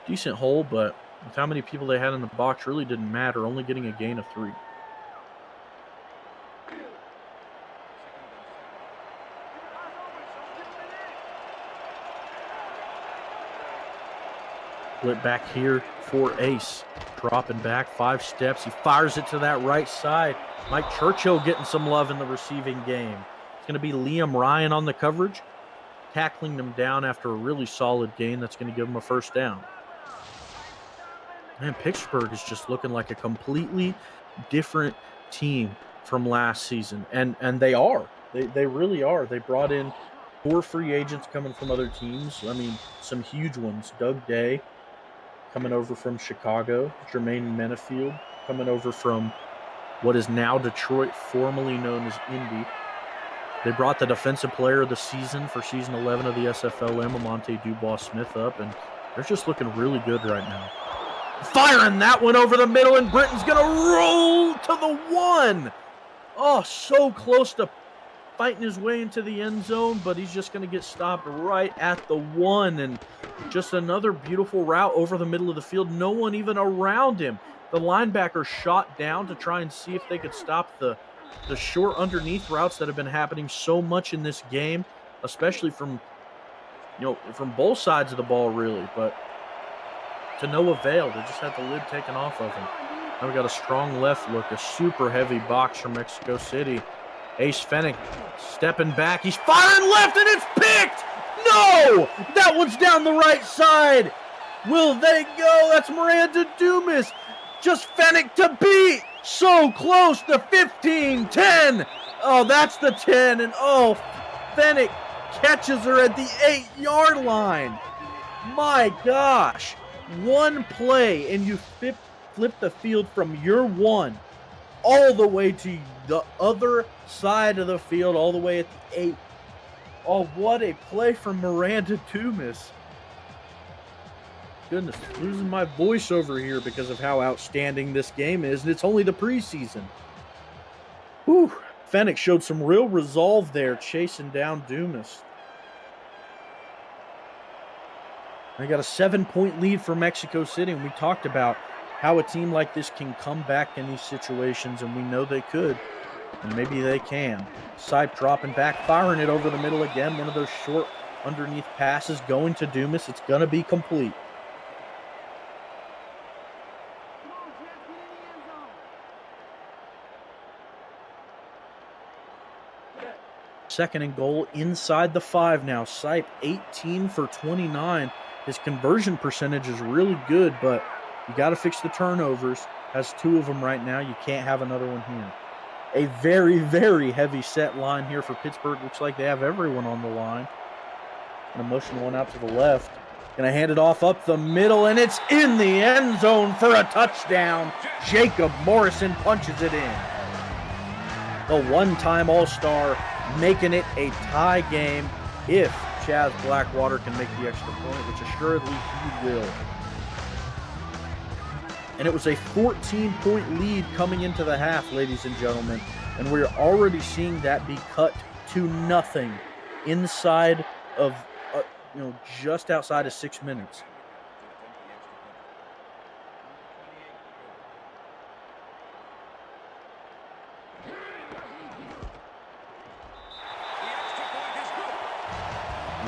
Decent hole, but with how many people they had in the box really didn't matter, only getting a gain of 3. Split back here for Ace. Dropping back 5 steps. He fires it to that right side. Mike Churchill getting some love in the receiving game. It's going to be Liam Ryan on the coverage, tackling them down after a really solid gain. That's going to give them a first down. Man, Pittsburgh is just looking like a completely different team from last season. And they are. They really are. They brought in 4 free agents coming from other teams. I mean, some huge ones. Doug Day coming over from Chicago. Jermaine Menafield coming over from what is now Detroit, formerly known as Indy. They brought the defensive player of the season for season 11 of the SFL M, Amonte Dubois-Smith, up, and they're just looking really good right now. Firing that one over the middle, and Britton's going to roll to the 1. Oh, so close to fighting his way into the end zone, but he's just going to get stopped right at the 1, and just another beautiful route over the middle of the field. No one even around him. The linebacker shot down to try and see if they could stop the short underneath routes that have been happening so much in this game, especially from both sides of the ball, really, but to no avail. They just had the lid taken off of him. Now we got a strong left look, a super heavy box from Mexico City. Ace Fennick stepping back. He's firing left, and it's picked! No! That one's down the right side. Will they go? That's Miranda Dumas. Just Fennick to beat. So close to 15, 10. Oh, that's the 10. And Fennick catches her at the 8-yard line. My gosh. One play, and you flip the field from your 1 all the way to the other side of the field, all the way at the 8. Oh, what a play from Miranda Dumas. Goodness, losing my voice over here because of how outstanding this game is, and it's only the preseason. Whew. Fennick showed some real resolve there, chasing down Dumas. They got a 7-point lead for Mexico City, and we talked about how a team like this can come back in these situations, and we know they could, and maybe they can. Sipe dropping back, firing it over the middle again. One of those short underneath passes going to Dumas. It's going to be complete. Second and goal inside the 5 now. Sipe 18 for 29. His conversion percentage is really good, but you got to fix the turnovers. Has 2 of them right now. You can't have another one here. A very, very heavy set line here for Pittsburgh. Looks like they have everyone on the line. Going to motion one out to the left. Going to hand it off up the middle, and it's in the end zone for a touchdown. Jacob Morrison punches it in. The one-time All-Star making it a tie game if Chaz Blackwater can make the extra point, which assuredly he will. And it was a 14-point lead coming into the half, ladies and gentlemen, and we're already seeing that be cut to nothing inside of, just outside of 6 minutes.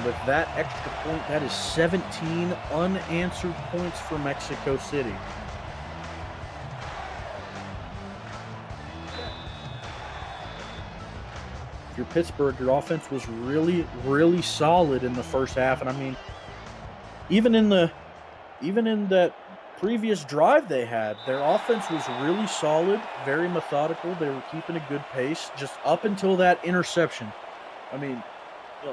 With that extra point, that is 17 unanswered points for Mexico City. If you're Pittsburgh, your offense was really, really solid in the first half. And I mean, even in that previous drive they had, their offense was really solid, very methodical. They were keeping a good pace just up until that interception. I mean,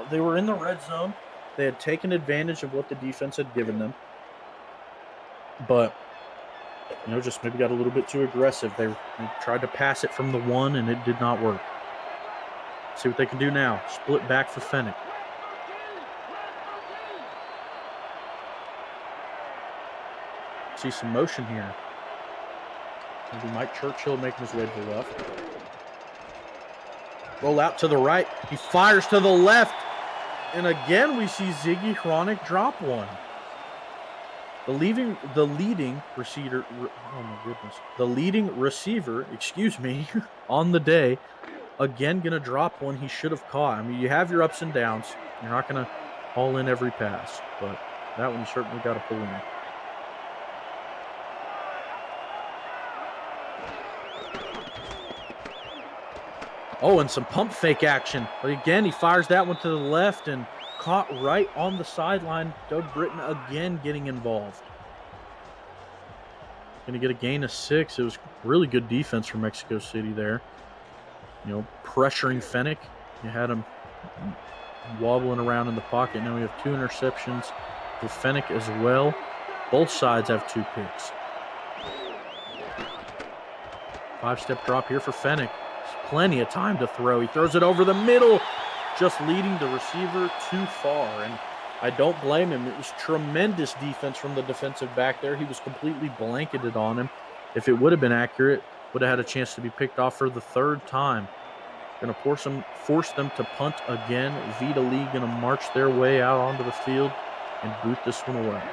they were in the red zone. They had taken advantage of what the defense had given them. But, just maybe got a little bit too aggressive. They tried to pass it from the 1, and it did not work. See what they can do now. Split back for Fennick. See some motion here. Maybe Mike Churchill making his way to the left. Roll out to the right. He fires to the left. And again, we see Ziggy Chronic drop one. The leading receiver, on the day, again, going to drop one he should have caught. I mean, you have your ups and downs. You're not going to haul in every pass. But that one you certainly got to pull in. Oh, and some pump fake action. But again, he fires that one to the left and caught right on the sideline. Doug Britton again getting involved. Going to get a gain of 6. It was really good defense from Mexico City there. You know, pressuring Fennick. You had him wobbling around in the pocket. Now we have 2 interceptions for Fennick as well. Both sides have 2 picks. 5-step drop here for Fennick. Plenty of time to throw. He throws it over the middle, just leading the receiver too far. And I don't blame him. It was tremendous defense from the defensive back there. He was completely blanketed on him. If it would have been accurate, would have had a chance to be picked off for the 3rd time. Going to force them to punt again. Vita Lee going to march their way out onto the field and boot this one away.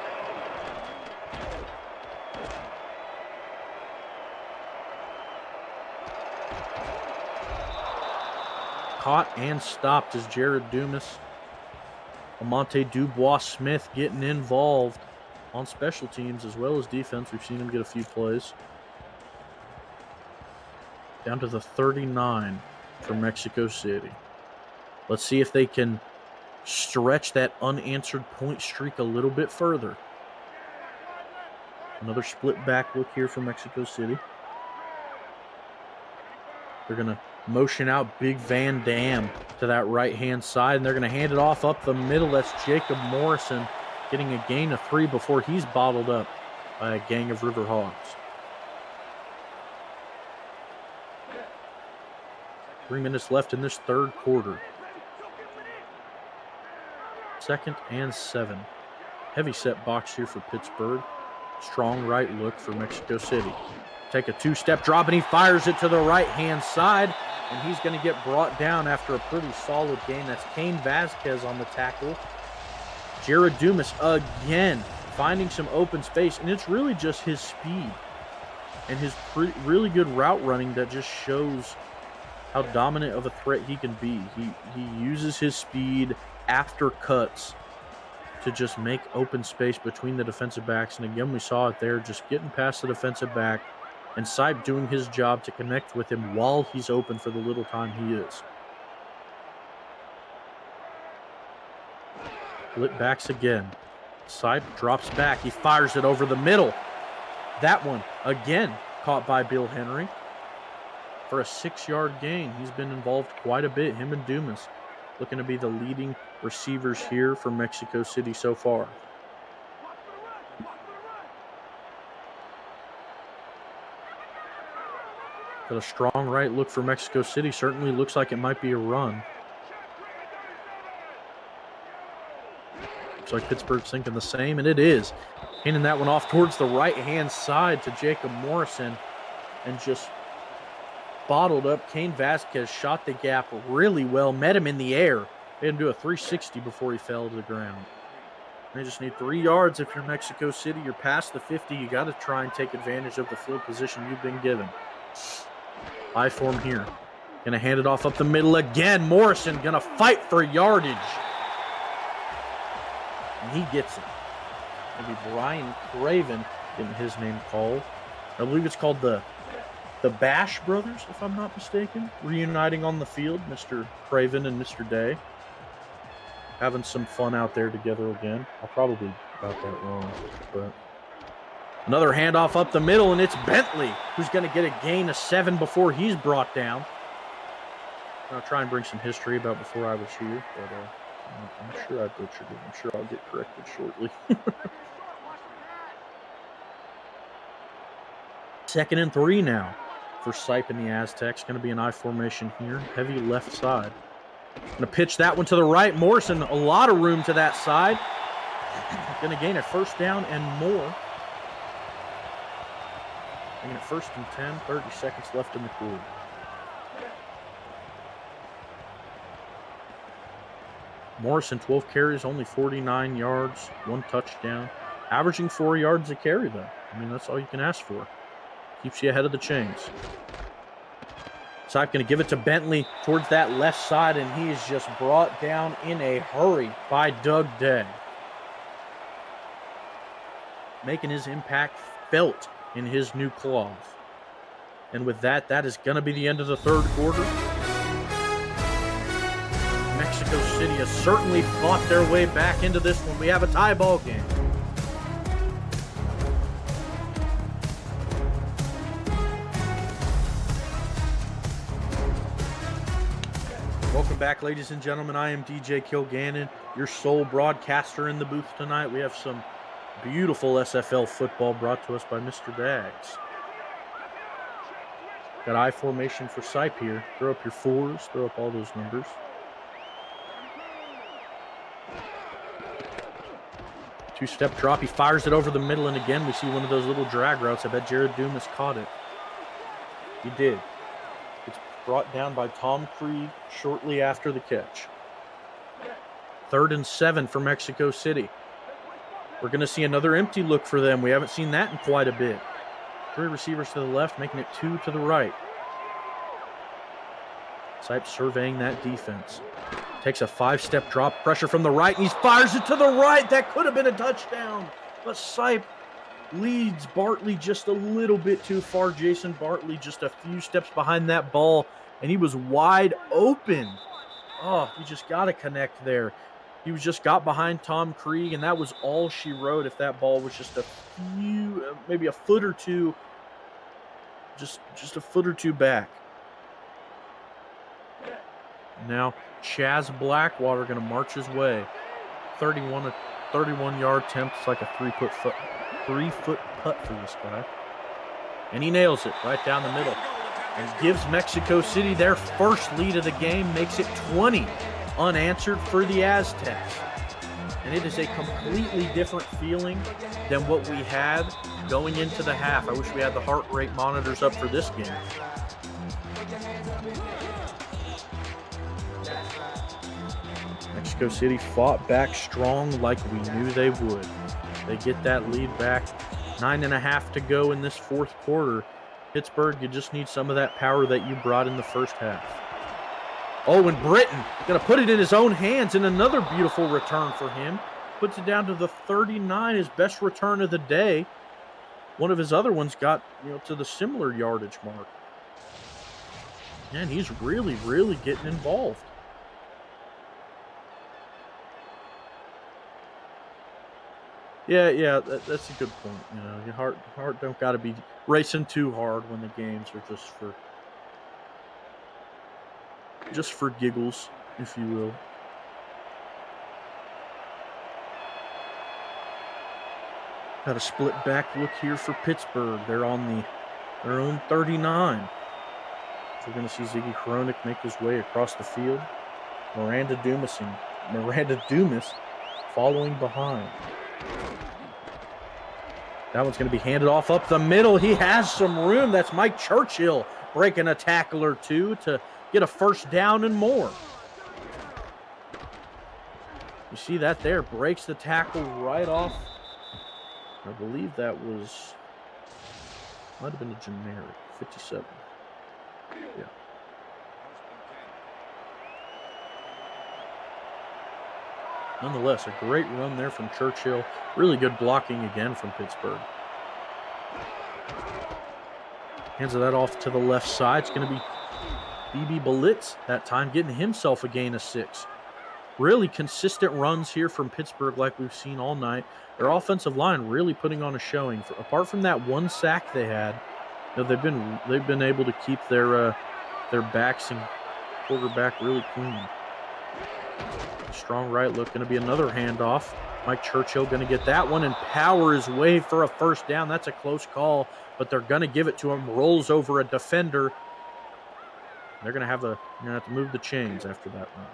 Caught and stopped as Jared Dumas. Amonte Dubois-Smith getting involved on special teams as well as defense. We've seen him get a few plays. Down to the 39 for Mexico City. Let's see if they can stretch that unanswered point streak a little bit further. Another split back look here for Mexico City. They're going to motion out Big Van Dam to that right-hand side, and they're going to hand it off up the middle. That's Jacob Morrison getting a gain of 3 before he's bottled up by a gang of Riverhogs. 3 minutes left in this 3rd quarter. 2nd and 7. Heavy set box here for Pittsburgh. Strong right look for Mexico City. Take a 2-step drop, and he fires it to the right-hand side, and he's going to get brought down after a pretty solid gain. That's Cain Vasquez on the tackle. Jared Dumas again finding some open space, and it's really just his speed and his really good route running that just shows how dominant of a threat he can be. He uses his speed after cuts to just make open space between the defensive backs. And again, we saw it there, just getting past the defensive back and Sipe doing his job to connect with him while he's open for the little time he is. Split backs again. Sipe drops back. He fires it over the middle. That one, again, caught by Bill Henry for a 6-yard gain. He's been involved quite a bit, him and Dumas, looking to be the leading receivers here for Mexico City so far. Got a strong right look for Mexico City. Certainly looks like it might be a run. Looks like Pittsburgh's thinking the same, and it is. Handing that one off towards the right-hand side to Jacob Morrison, and just bottled up. Cain Vasquez shot the gap really well, met him in the air. They had him do a 360 before he fell to the ground. They just need 3 yards if you're Mexico City. You're past the 50. You got to try and take advantage of the field position you've been given. High form here. Going to hand it off up the middle again. Morrison going to fight for yardage. And he gets it. Maybe Brian Craven getting his name called. I believe it's called the Bash Brothers, if I'm not mistaken. Reuniting on the field, Mr. Craven and Mr. Day. Having some fun out there together again. I'll probably got that wrong, but... Another handoff up the middle, and it's Bentley who's going to get a gain of 7 before he's brought down. I'll try and bring some history about before I was here, but I'm sure I butchered it. I'm sure I'll get corrected shortly. 2nd and 3 now for Sipe and the Aztecs. Going to be an I formation here. Heavy left side. Going to pitch that one to the right. Morrison, a lot of room to that side. Going to gain a 1st down and more. Taking it 1st and 10, 30 seconds left in the quarter. Morrison, 12 carries, only 49 yards, 1 touchdown. Averaging 4 yards a carry, though. I mean, that's all you can ask for. Keeps you ahead of the chains. Sipe going to give it to Bentley towards that left side, and he is just brought down in a hurry by Doug Day. Making his impact felt in his new cloth. And with that, that is going to be the end of the 3rd quarter. Mexico City has certainly fought their way back into this one. We have a tie ball game. Welcome back, ladies and gentlemen. I am DJ Kilgannon, your sole broadcaster in the booth tonight. We have some beautiful SFL football brought to us by Mr. Dags. Got I formation for Sipe here. Throw up your fours, throw up all those numbers. Two-step drop. He fires it over the middle, and again, we see one of those little drag routes. I bet Jared Dumas caught it. He did. It's brought down by Tom Krieg shortly after the catch. 3rd and 7 for Mexico City. We're going to see another empty look for them. We haven't seen that in quite a bit. 3 receivers to the left, making it 2 to the right. Sipe surveying that defense. Takes a 5-step drop, pressure from the right, and he fires it to the right. That could have been a touchdown. But Sipe leads Bartley just a little bit too far. Jason Bartley just a few steps behind that ball, and he was wide open. Oh, you just got to connect there. He was just got behind Tom Krieg, and that was all she wrote if that ball was just a few, maybe a foot or two, just a foot or two back. Now, Chaz Blackwater going to march his way. 31-yard attempt. It's like a 3-foot putt for this guy. And he nails it right down the middle. And gives Mexico City their first lead of the game. Makes it 20 unanswered for the Aztecs. And it is a completely different feeling than what we had going into the half. I wish we had the heart rate monitors up for this game. Mexico City fought back strong like we knew they would. They get that lead back. 9.5 to go in this fourth quarter. Pittsburgh, you just need some of that power that you brought in the first half. Oh, and Britton going to put it in his own hands, and another beautiful return for him. Puts it down to the 39, his best return of the day. One of his other ones got, to the similar yardage mark. And he's really, really getting involved. Yeah, that's a good point. Your heart don't got to be racing too hard when the games are just for giggles, if you will. Got a split back look here for Pittsburgh. They're on their own 39. So we're going to see Ziggy Hronik make his way across the field. Miranda Dumas following behind. That one's going to be handed off up the middle. He has some room. That's Mike Churchill breaking a tackle or two to get a first down and more. You see that there. Breaks the tackle right off. I believe that might have been a generic. 57. Yeah. Nonetheless, a great run there from Churchill. Really good blocking again from Pittsburgh. Hands that off to the left side. It's going to be BB Belitz that time, getting himself a gain of 6. Really consistent runs here from Pittsburgh like we've seen all night. Their offensive line really putting on a showing. Apart from that one sack they had, they've been able to keep their backs and quarterback really clean. Strong right look. Going to be another handoff. Mike Churchill going to get that one and power his way for a first down. That's a close call, but they're going to give it to him. Rolls over a defender. They're going to have to move the chains after that run.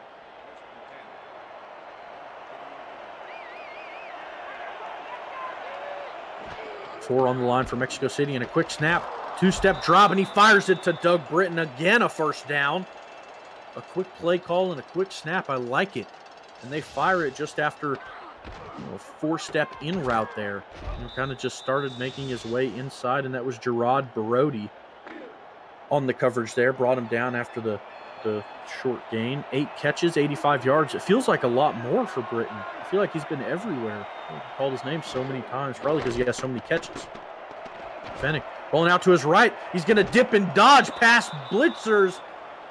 Four on the line for Mexico City, and a quick snap. 2-step drop, and he fires it to Doug Britton. Again, a first down. A quick play call and a quick snap. I like it. And they fire it just after a 4-step in route there. And kind of just started making his way inside, and that was Gerard Barodi on the coverage there. Brought him down after the short gain. 8 catches, 85 yards. It feels like a lot more for Britton. I feel like he's been everywhere. I called his name so many times, probably because he has so many catches. Fennick rolling out to his right. He's going to dip and dodge past blitzers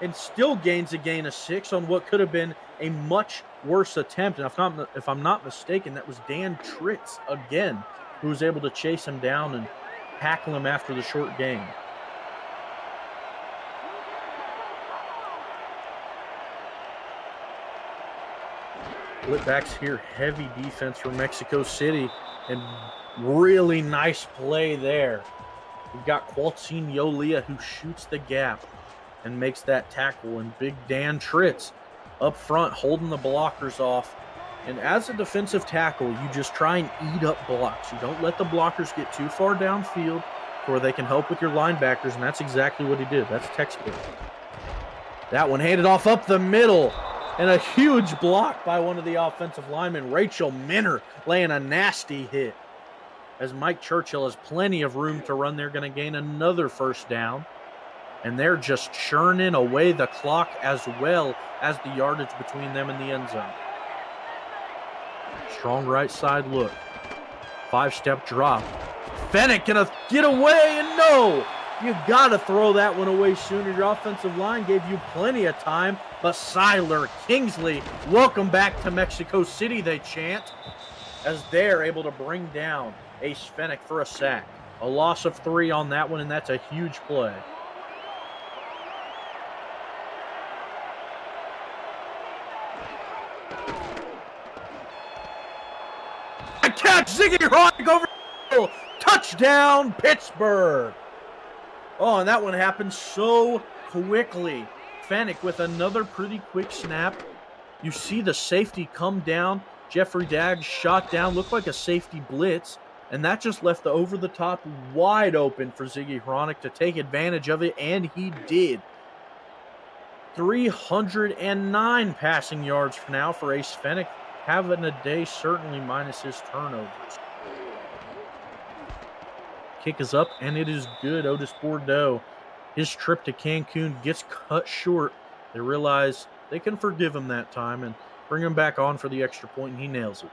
and still gains a gain of 6 on what could have been a much worse attempt. And if I'm not mistaken, that was Dan Tritz again, who was able to chase him down and tackle him after the short gain. Splitbacks here, heavy defense for Mexico City, and really nice play there. We've got Qualtzin Yolia who shoots the gap and makes that tackle, and big Dan Tritz up front holding the blockers off. And as a defensive tackle, you just try and eat up blocks. You don't let the blockers get too far downfield where they can help with your linebackers, and that's exactly what he did. That's textbook. That one handed off up the middle, and a huge block by one of the offensive linemen, Rachel Minner, laying a nasty hit. As Mike Churchill has plenty of room to run, they're going to gain another first down. And they're just churning away the clock as well as the yardage between them and the end zone. Strong right side look. 5-step drop. Fennec gonna get away, and no! You got to throw that one away sooner. Your offensive line gave you plenty of time, but Seiler, Kingsley, welcome back to Mexico City, they chant, as they're able to bring down Ace Fennec for a sack. A loss of 3 on that one, and that's a huge play. A catch, Ziggy Hronic over the middle. Touchdown, Pittsburgh. Oh, and that one happened so quickly. Fennec with another pretty quick snap. You see the safety come down. Jeffrey Daggs shot down, looked like a safety blitz, and that just left the over-the-top wide open for Ziggy Hronic to take advantage of it, and he did. 309 passing yards for now for Ace Fennec, having a day certainly minus his turnovers. Kick is up, and it is good. Otis Bordeaux, his trip to Cancun gets cut short. They realize they can forgive him that time and bring him back on for the extra point, and he nails it.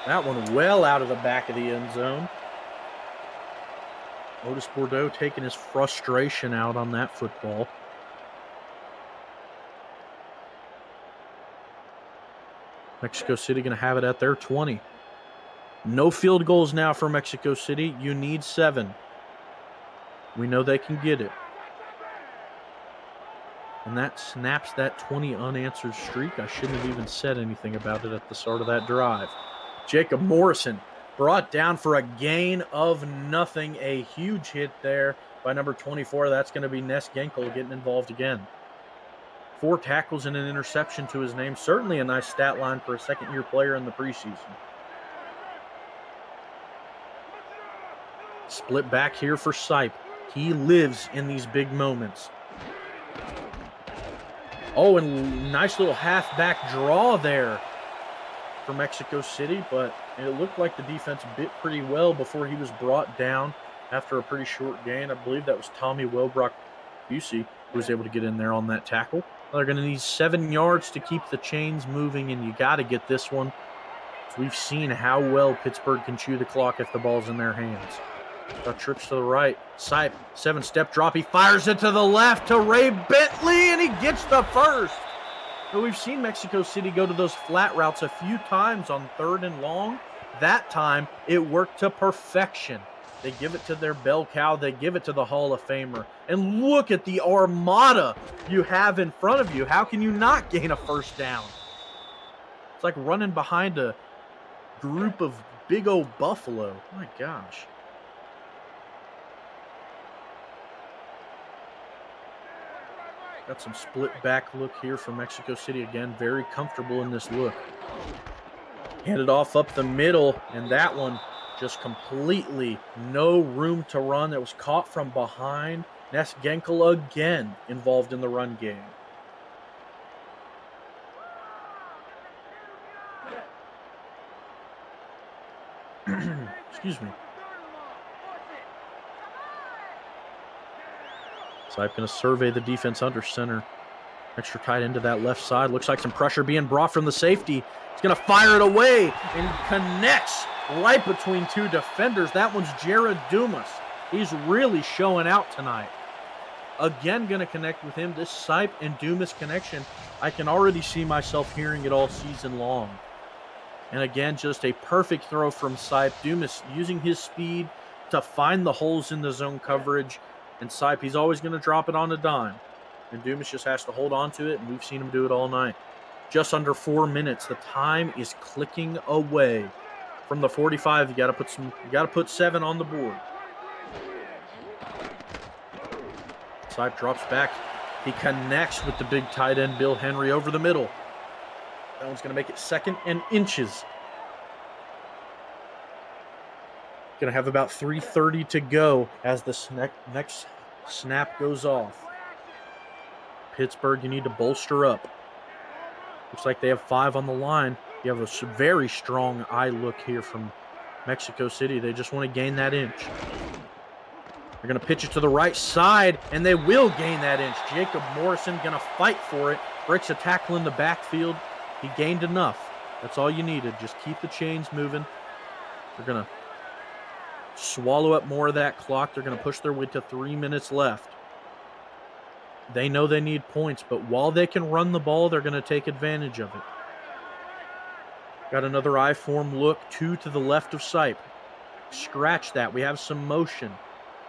That one well out of the back of the end zone. Otis Bordeaux taking his frustration out on that football. Mexico City going to have it at their 20. No field goals now for Mexico City. You need 7. We know they can get it. And that snaps that 20 unanswered streak. I shouldn't have even said anything about it at the start of that drive. Jacob Morrison brought down for a gain of nothing. A huge hit there by number 24. That's going to be Ness Genkel getting involved again. 4 tackles and an interception to his name. Certainly a nice stat line for a second-year player in the preseason. Split back here for Sipe. He lives in these big moments. Oh, and nice little halfback draw there for Mexico City, but it looked like the defense bit pretty well before he was brought down after a pretty short gain. I believe that was Tommy Welbrock-Busey who was able to get in there on that tackle. They're going to need 7 yards to keep the chains moving, and you got to get this one. We've seen how well Pittsburgh can chew the clock if the ball's in their hands. Got trips to the right. Sipe, 7-step drop. He fires it to the left to Ray Bentley, and he gets the first. But we've seen Mexico City go to those flat routes a few times on 3rd and long. That time, it worked to perfection. They give it to their bell cow. They give it to the Hall of Famer. And look at the armada you have in front of you. How can you not gain a first down? It's like running behind a group of big old buffalo. My gosh. Got some split back look here for Mexico City. Again, very comfortable in this look. Handed off up the middle, and that one just completely no room to run. That was caught from behind. Ness Genkel again involved in the run game. Excuse me. So I'm going to survey the defense under center. Extra tight into that left side. Looks like some pressure being brought from the safety. He's going to fire it away and connects right between two defenders. That one's Jared Dumas. He's really showing out tonight. Again, going to connect with him. This Sipe and Dumas connection, I can already see myself hearing it all season long. And again, just a perfect throw from Sipe. Dumas using his speed to find the holes in the zone coverage. And Sipe, he's always going to drop it on a dime. And Dumas just has to hold on to it, and we've seen him do it all night. Just under 4 minutes. The time is clicking away. From the 45, you got to put 7 on the board. Sipe drops back. He connects with the big tight end, Bill Henry, over the middle. That one's going to make it 2nd and inches. Going to have about 3:30 to go as the next snap goes off. Pittsburgh, you need to bolster up. Looks like they have 5 on the line. You have a very strong eye look here from Mexico City. They just want to gain that inch. They're going to pitch it to the right side, and they will gain that inch. Jacob Morrison going to fight for it. Breaks a tackle in the backfield. He gained enough. That's all you needed. Just keep the chains moving. They're going to swallow up more of that clock. They're going to push their way to 3 minutes left. They know they need points, but while they can run the ball, they're going to take advantage of it. Got another I-form look, 2 to the left of Sipe. Scratch that. We have some motion.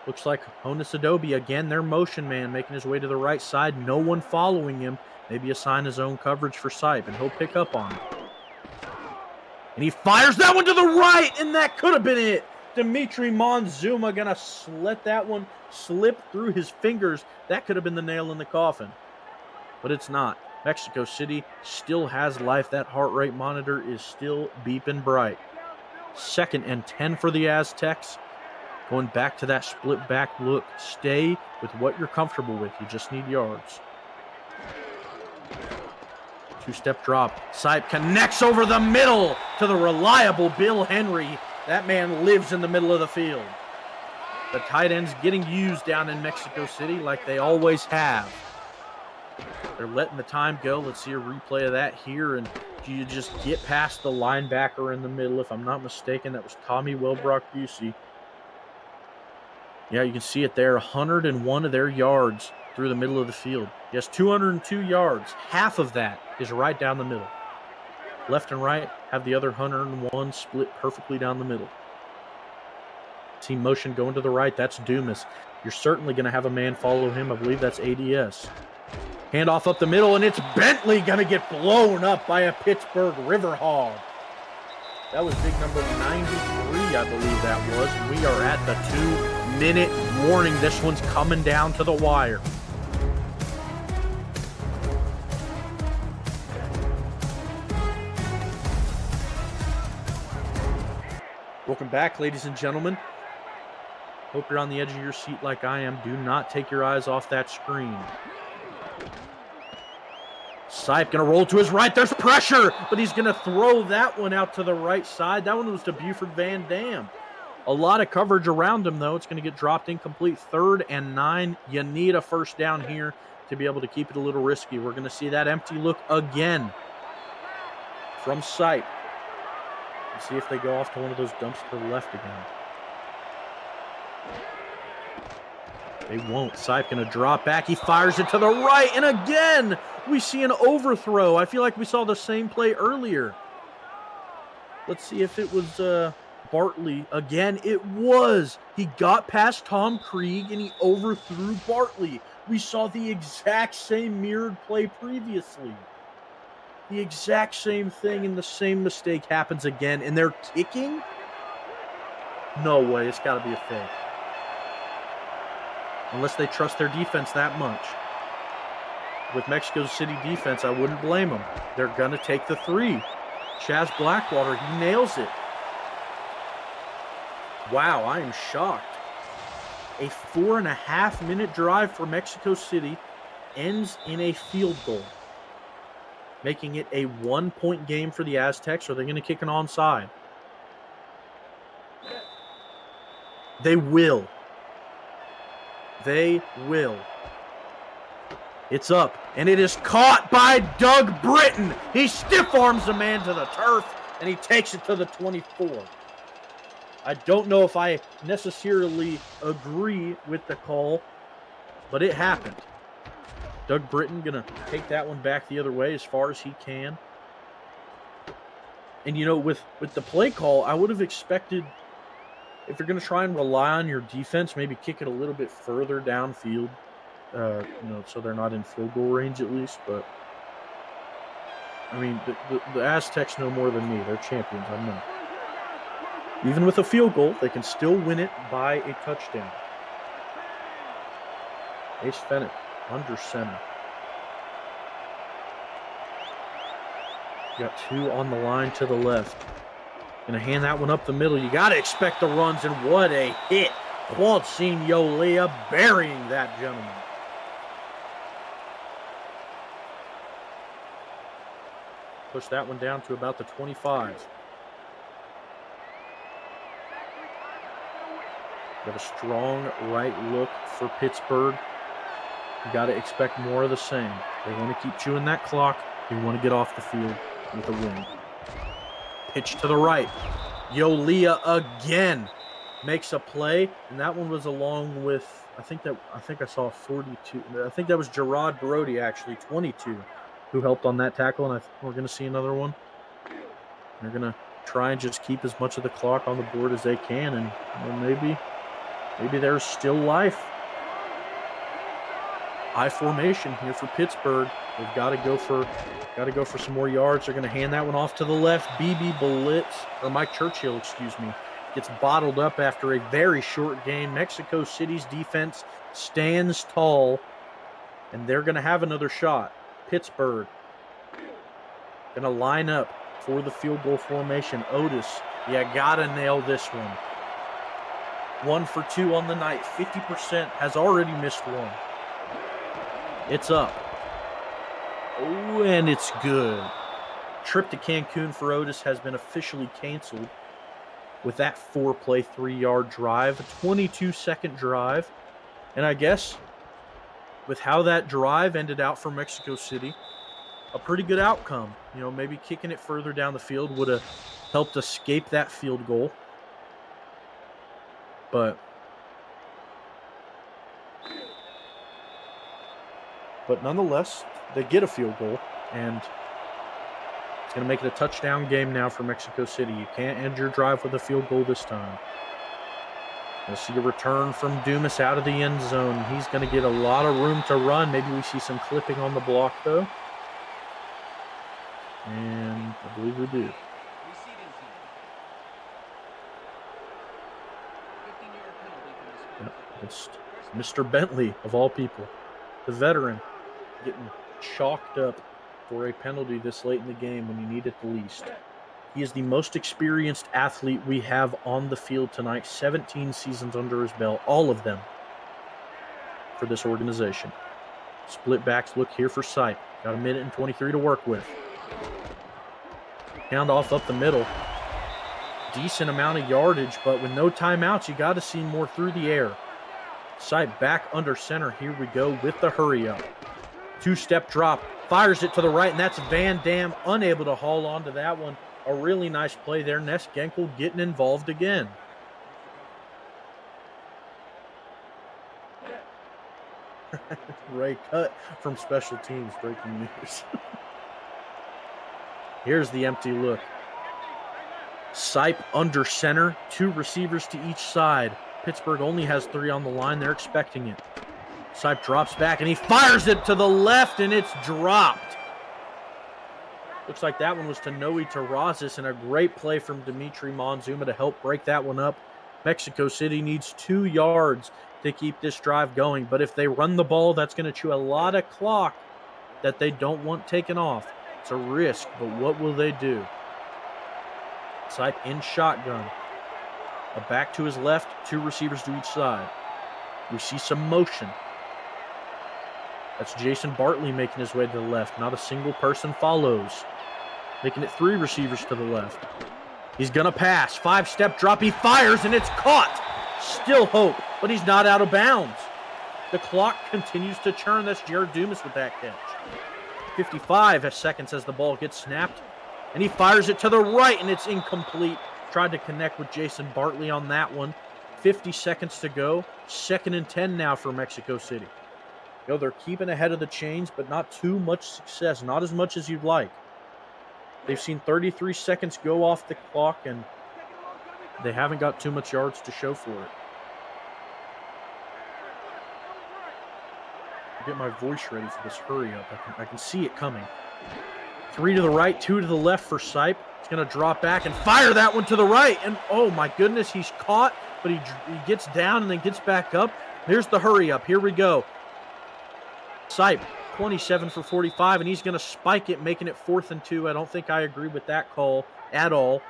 Looks like Honus Adobe, again, their motion man, making his way to the right side. No one following him. Maybe a sign of zone coverage for Sipe, and he'll pick up on it. And he fires that one to the right, and that could have been it. Dimitri Monzuma going to let that one slip through his fingers. That could have been the nail in the coffin. But it's not. Mexico City still has life. That heart rate monitor is still beeping bright. 2nd and 10 for the Aztecs. Going back to that split back look. Stay with what you're comfortable with. You just need yards. 2-step drop. Sipe connects over the middle to the reliable Bill Henry. That man lives in the middle of the field. The tight ends getting used down in Mexico City like they always have. They're letting the time go. Let's see a replay of that here. And you just get past the linebacker in the middle. If I'm not mistaken, that was Tommy Wilbrock-Busey. Yeah, you can see it there. 101 of their yards through the middle of the field. Yes, 202 yards. Half of that is right down the middle. Left and right have the other 101 split perfectly down the middle. See motion going to the right. That's Dumas. You're certainly going to have a man follow him. I believe that's ADS. Handoff up the middle, and it's Bentley going to get blown up by a Pittsburgh Riverhog. That was big number 93, I believe that was. And we are at the 2-minute warning. This one's coming down to the wire. Welcome back, ladies and gentlemen. Hope you're on the edge of your seat like I am. Do not take your eyes off that screen. Sipe going to roll to his right. There's pressure, but he's going to throw that one out to the right side. That one was to Buford Van Dam. A lot of coverage around him, though. It's going to get dropped incomplete. 3rd and 9. You need a first down here to be able to keep it a little risky. We're going to see that empty look again from Sipe. Let's see if they go off to one of those dumps to the left again. They won't. Sipe going to drop back. He fires it to the right. And again, we see an overthrow. I feel like we saw the same play earlier. Let's see if it was Bartley. Again, it was. He got past Tom Krieg and he overthrew Bartley. We saw the exact same mirrored play previously. The exact same thing, and the same mistake happens again. And they're kicking? No way. It's got to be a fake. Unless they trust their defense that much. With Mexico City defense, I wouldn't blame them. They're going to take the 3. Chaz Blackwater, he nails it. Wow, I am shocked. A 4.5-minute drive for Mexico City ends in a field goal, making it a 1-point game for the Aztecs. Are they going to kick an onside? They will. They will. It's up, and it is caught by Doug Britton. He stiff arms the man to the turf, and he takes it to the 24. I don't know if I necessarily agree with the call, but it happened. Doug Britton going to take that one back the other way as far as he can. And, you know, with the play call, I would have expected, if you're going to try and rely on your defense, maybe kick it a little bit further downfield, so they're not in field goal range at least. But, I mean, the Aztecs know more than me. They're champions. I'm not. Even with a field goal, they can still win it by a touchdown. Ace Fennick under center. Got two on the line to the left. Gonna hand that one up the middle. You gotta expect the runs, and what a hit. Qualcine Yolea burying that gentleman. Push that one down to about the 25. Got a strong right look for Pittsburgh. You got to expect more of the same. They want to keep chewing that clock. They want to get off the field with a win. Pitch to the right. Yolea again makes a play, and that one was along with, I think I saw 42. I think that was Gerard Brody, actually, 22, who helped on that tackle, and I think we're going to see another one. They're going to try and just keep as much of the clock on the board as they can, and maybe there's still life. High formation here for Pittsburgh. They've got to go for some more yards. They're going to hand that one off to the left. Mike Churchill, gets bottled up after a very short game. Mexico City's defense stands tall, and they're going to have another shot. Pittsburgh going to line up for the field goal formation. Otis, you got to nail this one. 1 for 2 on the night. 50%, has already missed one. It's up. Oh, and it's good. Trip to Cancun for Otis has been officially canceled with that 4-play, 3-yard drive, a 22-second drive. And I guess with how that drive ended out for Mexico City, a pretty good outcome. You know, maybe kicking it further down the field would have helped escape that field goal. But nonetheless, they get a field goal, and it's going to make it a touchdown game now for Mexico City. You can't end your drive with a field goal this time. We'll see a return from Dumas out of the end zone. He's going to get a lot of room to run. Maybe we see some clipping on the block, though. And I believe we do. It's Mr. Bentley, of all people, the veteran, getting chalked up for a penalty this late in the game when you need it the least. He is the most experienced athlete we have on the field tonight. 17 seasons under his belt, all of them for this organization. Split backs look here for Sipe. Got a minute and 23 to work with. Hand off up the middle. Decent amount of yardage, but with no timeouts, you got to see more through the air. Sipe back under center. Here we go with the hurry up. 2-step drop. Fires it to the right, and that's Van Dam unable to haul onto that one. A really nice play there. Ness Genkel getting involved again. Ray cut from special teams. Breaking news. Here's the empty look. Sipe under center. 2 receivers to each side. Pittsburgh only has 3 on the line. They're expecting it. Sipe drops back, and he fires it to the left, and it's dropped. Looks like that one was to Noe Terrazas, and a great play from Dimitri Monzuma to help break that one up. Mexico City needs 2 yards to keep this drive going, but if they run the ball, that's going to chew a lot of clock that they don't want taken off. It's a risk, but what will they do? Sipe in shotgun. A back to his left, 2 receivers to each side. We see some motion. That's Jason Bartley making his way to the left. Not a single person follows. Making it 3 receivers to the left. He's going to pass. 5-step drop. He fires, and it's caught. Still hope, but he's not out of bounds. The clock continues to churn. That's Jared Dumas with that catch. 55 seconds as the ball gets snapped. And he fires it to the right, and it's incomplete. Tried to connect with Jason Bartley on that one. 50 seconds to go. 2nd and 10 now for Mexico City. They're keeping ahead of the chains, but not too much success. Not as much as you'd like. They've seen 33 seconds go off the clock, and they haven't got too much yards to show for it. Get my voice ready for this hurry up. I can see it coming. 3 to the right, 2 to the left for Sipe. He's going to drop back and fire that one to the right. And oh my goodness, he's caught, but he gets down and then gets back up. Here's the hurry up. Here we go. Sipe, 27 for 45, and he's going to spike it, making it 4th and 2. I don't think I agree with that call at all,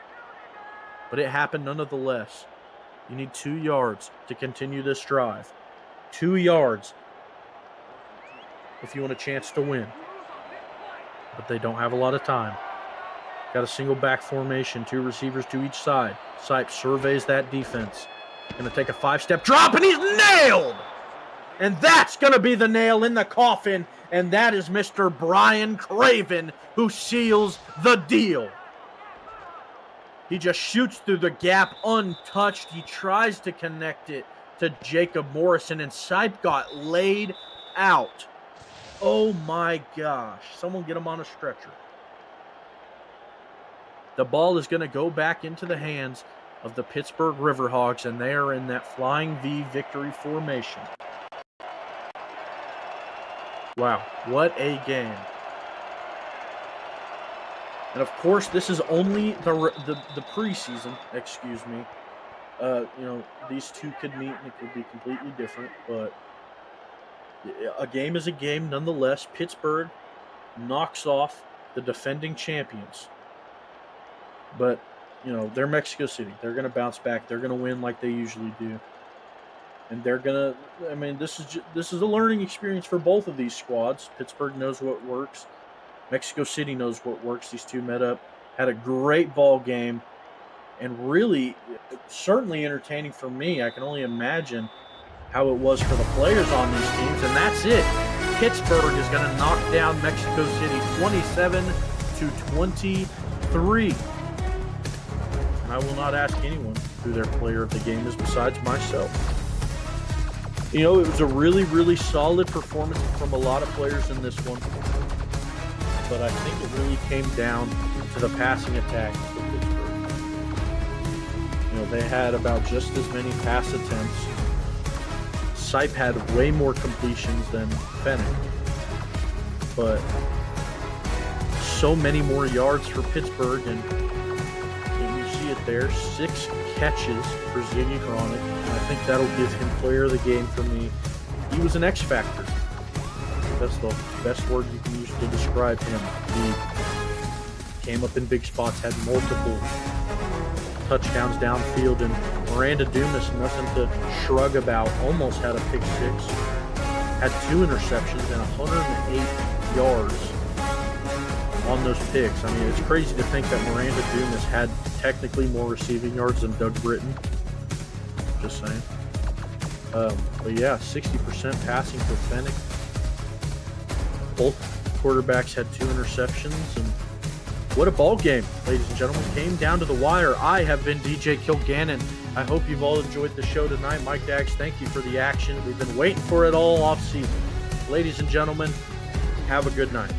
but it happened nonetheless. You need 2 yards to continue this drive. 2 yards if you want a chance to win. But they don't have a lot of time. Got a single back formation, 2 receivers to each side. Sipe surveys that defense. Going to take a 5-step drop, and he's nailed! And that's going to be the nail in the coffin, and that is Mr. Brian Craven, who seals the deal. He just shoots through the gap untouched. He tries to connect it to Jacob Morrison, and Sipe got laid out. Oh my gosh. Someone get him on a stretcher. The ball is going to go back into the hands of the Pittsburgh Riverhogs, and they are in that flying V victory formation. Wow, what a game. And of course, this is only the preseason, excuse me. These two could meet and it could be completely different, but a game is a game nonetheless. Pittsburgh knocks off the defending champions. But, they're Mexico City. They're going to bounce back. They're going to win like they usually do. And they're going to, this is a learning experience for both of these squads. Pittsburgh knows what works. Mexico City knows what works. These two met up, had a great ball game, and really, certainly entertaining for me. I can only imagine how it was for the players on these teams, and that's it. Pittsburgh is going to knock down Mexico City 27-23. And I will not ask anyone who their player of the game is besides myself. It was a really, really solid performance from a lot of players in this one. But I think it really came down to the passing attack for Pittsburgh. They had about just as many pass attempts. Sipe had way more completions than Fennick. But so many more yards for Pittsburgh, and you see it there, 6 catches for Xavier Gronick. I think that'll give him player of the game for me. He was an X factor. That's the best word you can use to describe him. He came up in big spots, had multiple touchdowns downfield, and Miranda Dumas, nothing to shrug about, almost had a pick 6. Had 2 interceptions and 108 yards on those picks. It's crazy to think that Miranda Dumas had technically more receiving yards than Doug Britton. Just saying. But yeah, 60% passing for Fennick. Both quarterbacks had 2 interceptions, and what a ball game, ladies and gentlemen. Came down to the wire. I have been DJ Kilgannon. I hope you've all enjoyed the show tonight. Mike Daggs, thank you for the action. We've been waiting for it all off season. Ladies and gentlemen, have a good night.